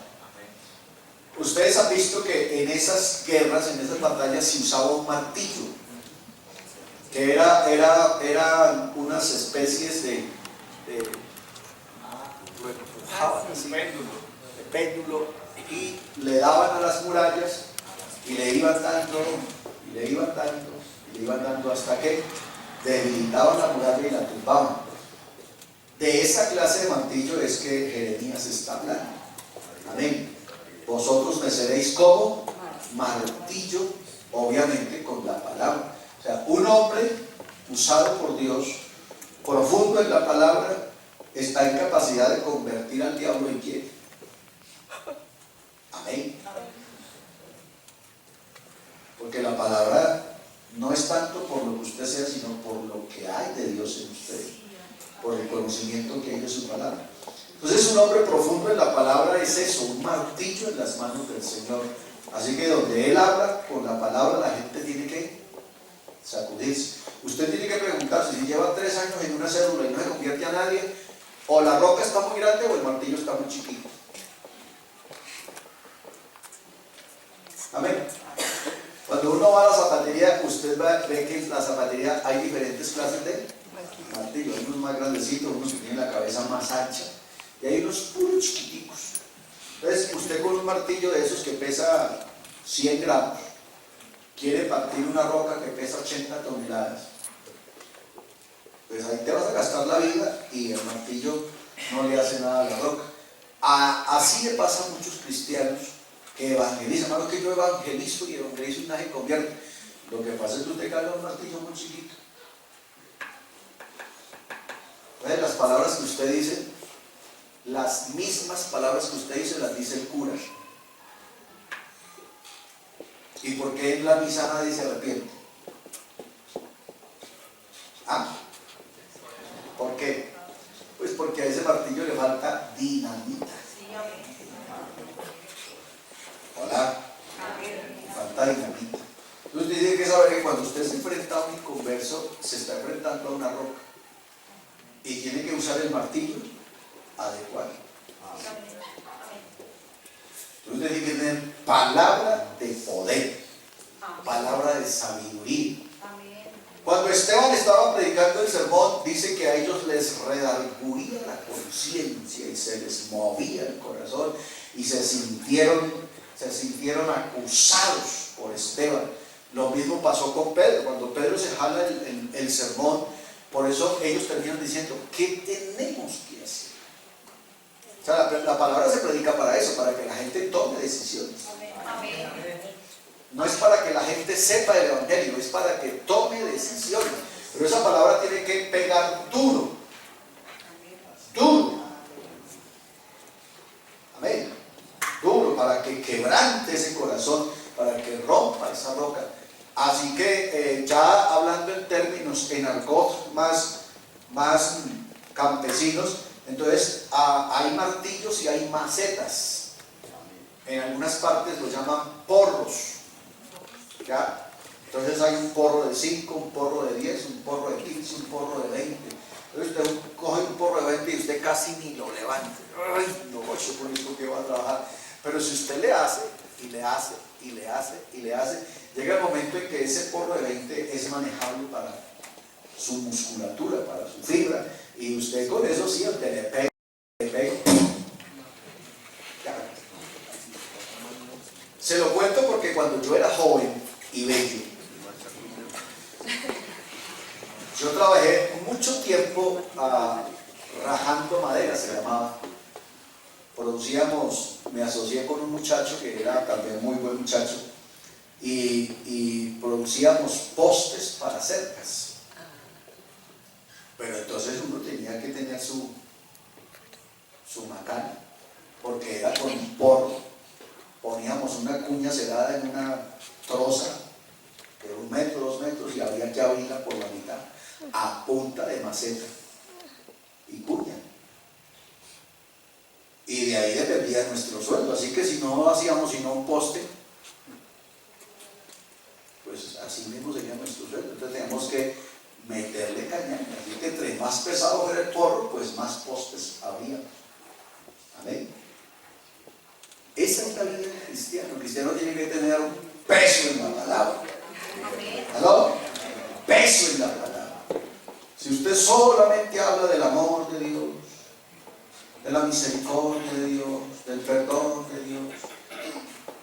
ustedes han visto que en esas guerras, en esas batallas, se usaba un martillo, que eran unas especies de péndulo, y le daban a las murallas y le iban dando y le iban dando y le iban dando hasta que debilitaban la muralla y la tumbaban. De esa clase de martillo es que Jeremías está hablando. Amén. Vosotros me seréis como martillo obviamente con la palabra. O sea, un hombre usado por Dios, profundo en la palabra, está en capacidad de convertir al diablo en quién. Amén. Porque la palabra no es tanto por lo que usted sea, sino por lo que hay de Dios en usted, por el conocimiento que hay de su palabra. Entonces, un hombre profundo en la palabra es eso, un martillo en las manos del Señor. Así que donde Él habla con la palabra, la gente tiene que sacudirse. Usted tiene que preguntarse si lleva 3 años en una cédula y no se convierte a nadie, o la roca está muy grande o el martillo está muy chiquito. Amén. Cuando uno va a la zapatería, usted ve que en la zapatería hay diferentes clases de martillo. Hay unos más grandecitos, unos que tienen la cabeza más ancha, y hay unos puros chiquiticos. Entonces, usted con un martillo de esos que pesa 100 gramos, quiere partir una roca que pesa 80 toneladas. Pues ahí te vas a gastar la vida y el martillo no le hace nada a la roca. Así le pasa a muchos cristianos que evangelizan. Hermano, que yo evangelizo y nadie convierte. Lo que pasa es que usted carga un martillo muy chiquito. Entonces, las palabras que usted dice, las mismas palabras que usted dice, las dice el cura. ¿Y por qué en la misa nadie se arrepiente? ¿Por qué? Pues porque a ese martillo le falta dinamita. Hola. Falta dinamita. Entonces usted tiene que saber que cuando usted se enfrenta a un inconverso, se está enfrentando a una roca. Y tiene que usar el martillo adecuado. Entonces usted tiene que tener palabra de poder, palabra de sabiduría. Cuando Esteban estaba predicando el sermón, dice que a ellos les redarguía la conciencia y se les movía el corazón y se sintieron acusados por Esteban. Lo mismo pasó con Pedro. Cuando Pedro se jala el sermón, por eso ellos terminan diciendo, ¿qué tenemos que hacer? O sea, la palabra se predica para eso, para que la gente tome decisiones. No es para que la gente sepa el evangelio, es para que tome decisiones. Pero esa palabra tiene que pegar duro. Duro. Amén. Duro, para que quebrante ese corazón, para que rompa esa roca. Así que ya hablando en términos en argot más campesinos, entonces hay martillos y hay macetas. En algunas partes lo llaman porros. ¿Ya? Entonces hay un porro de 5, un porro de 10, un porro de 15, un porro de 20. Entonces usted coge un porro de 20 y usted casi ni lo levanta. Ay, no, yo con esto que va a trabajar. Pero si usted le hace, y le hace, y le hace, y le hace, llega el momento en que ese porro de 20 es manejable para su musculatura, para su fibra. Y usted con eso sí, aunque le pega. Se lo cuento porque cuando yo era joven y bello, yo trabajé mucho tiempo rajando madera, se llamaba. Producíamos, me asocié con un muchacho que era también muy buen muchacho y producíamos postes para cercas. Pero entonces uno tenía que tener su macana, porque era con un porro. Poníamos una cuña cerrada en una troza de 1 metro, 2 metros y había que abrirla por la mitad a punta de maceta y cuña. Y de ahí dependía nuestro sueldo. Así que si no hacíamos sino un poste, pues así mismo sería nuestro sueldo. Entonces teníamos que meterle caña. Así que entre más pesado era el porro, pues más postes habría. Amén. Esa es la vida del cristiano. El cristiano tiene que tener un peso en la palabra. ¿Aló? Peso en la palabra. Si usted solamente habla del amor de Dios, de la misericordia de Dios, del perdón de Dios,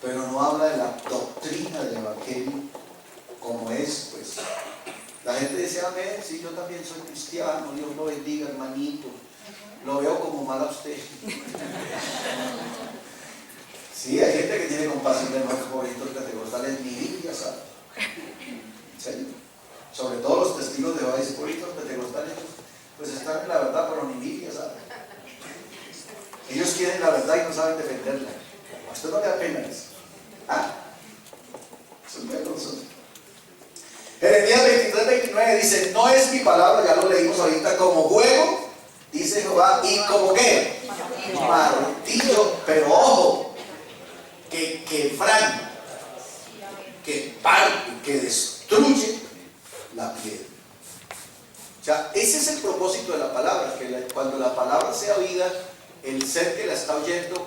pero no habla de la doctrina del evangelio como es, pues la gente dice, amén, sí, yo también soy cristiano, Dios lo bendiga, hermanito, lo veo como mal a usted. Sí, hay gente que tiene compasión de los jovencitos pentecostales, mi Biblia, ¿sabes? ¿En serio? Sobre todo los testigos de Jehová, dice, por los pentecostales, pues están en la verdad, pero ni Biblia saben. Ellos quieren la verdad y no saben defenderla. ¿A usted no le da pena eso? ¿Ah? Eso es vergonzoso. Jeremías 23:29 dice, no es mi palabra, ya lo leímos ahorita, como juego, dice Jehová, y como qué, martillo, pero ojo, que quebranta, que parte, que destruye la piedra. O sea, ese es el propósito de la palabra, que cuando la palabra sea oída, el ser que la está oyendo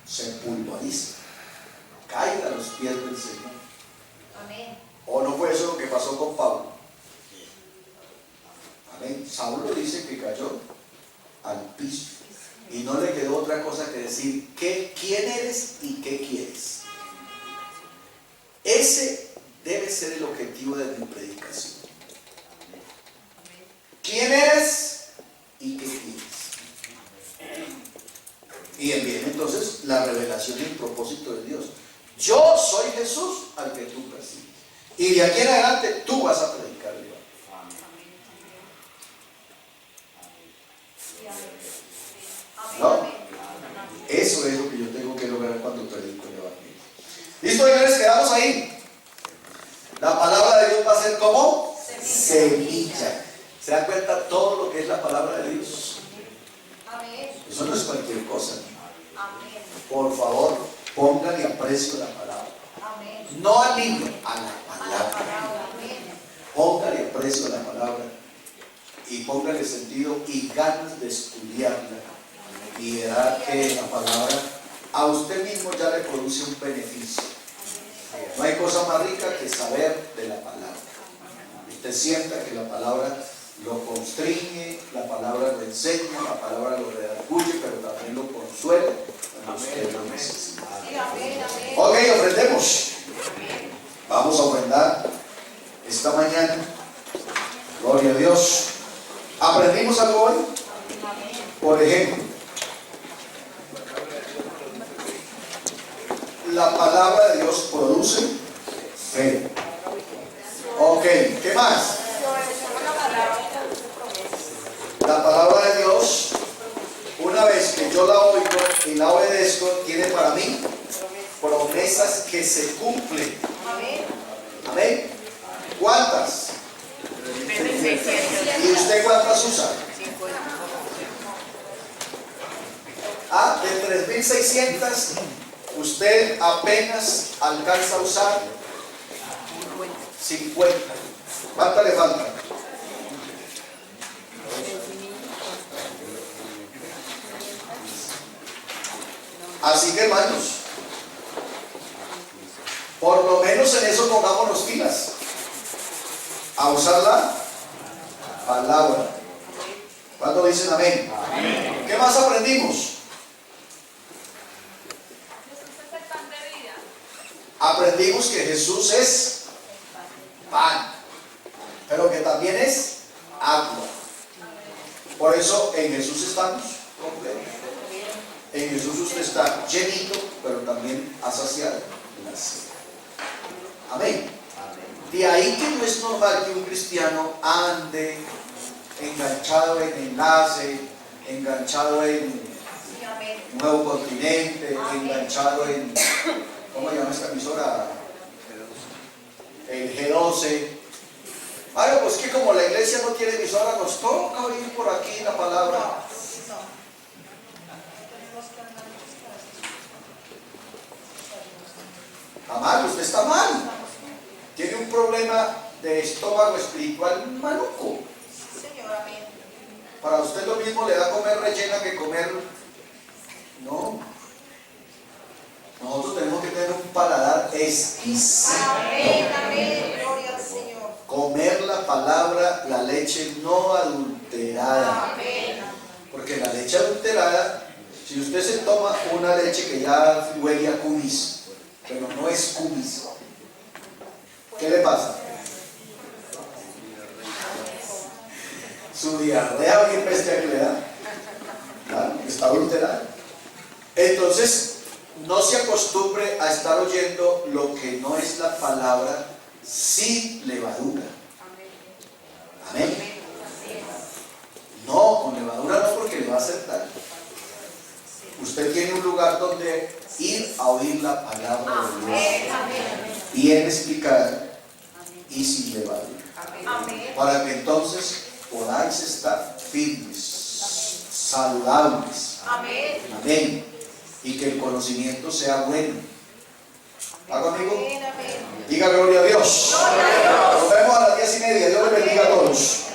se pulveriza, caiga a los pies del Señor. Amén. ¿O no fue eso lo que pasó con Pablo? Amén. Saulo dice que cayó al piso y no le quedó otra cosa que decir quién eres y qué quieres. Ese debe ser el objetivo de mi predicación. ¿Quién eres y qué quieres? Y viene entonces la revelación y el propósito de Dios. Yo soy Jesús al que tú persigues. Y de aquí en adelante tú vas a predicar el Evangelio. ¿No? Eso es lo que yo tengo que lograr cuando predico el Evangelio. ¿Listo, señores? Quedamos ahí. La palabra de Dios va a ser como semilla. ¿Se dan cuenta todo lo que es la palabra de Dios? Amén. Eso no es cualquier cosa. Amén. Por favor, póngale aprecio a la palabra. Amén. No al libro, a la A la palabra. palabra. Amén. Póngale aprecio a la palabra y póngale sentido y ganas de estudiarla. Y verá que la palabra a usted mismo ya le produce un beneficio. No hay cosa más rica que saber de la palabra. Usted sienta que la palabra lo constriñe, la palabra lo enseña, la palabra lo redarguye, pero también lo consuela cuando usted lo necesita. Sí, amén, amén. Ok, ofrendemos. Vamos a ofrendar esta mañana. Gloria a Dios. ¿Aprendimos algo hoy? Por ejemplo, la palabra de Dios produce fe. Ok, ¿qué más? La palabra de Dios, una vez que yo la oigo y la obedezco, tiene para mí promesas que se cumplen. Amén. Amén. ¿Cuántas? ¿Y usted cuántas usa? De 3.600, usted apenas alcanza a usar 50. ¿Cuántas le faltan? Así que, hermanos, por lo menos en eso pongámonos pilas, a usar la palabra. ¿Cuántos dicen amén? Amén. ¿Qué más aprendimos? Aprendimos que Jesús es pan, pero que también es agua. Por eso en Jesús estamos completos. En Jesús usted está llenito, pero también ha saciado la sed. Amén. De ahí que no es normal que un cristiano ande enganchado en Enlace, enganchado en Nuevo Continente, enganchado en, ¿cómo se llama esta emisora? El G12. Ay, pues que como la iglesia no tiene emisora, nos toca oír por aquí la palabra. Está mal, usted está mal. Tiene un problema de estómago espiritual maluco. Señor, amén. Para usted lo mismo le da comer rellena que comer. No. Nosotros tenemos que tener un paladar exquisito. Amén, amén. Gloria al Señor. Comer la palabra, la leche no adulterada. Amén. Porque la leche adulterada, si usted se toma una leche que ya huele a cumis, pero no es cumis, ¿qué le pasa? Su diarrea bien bestia que le da. Claro, está adulterada. Entonces, no se acostumbre a estar oyendo lo que no es la palabra sin levadura. Amén. No, con levadura no, porque le va a hacer daño. Usted tiene un lugar donde ir a oír la palabra de Dios, bien explicada y sin levadura, para que entonces podáis estar firmes, saludables. Amén. Y que el conocimiento sea bueno. ¿Va conmigo? Diga gloria a Dios. Nos vemos a las 10:30. Dios les bendiga a todos.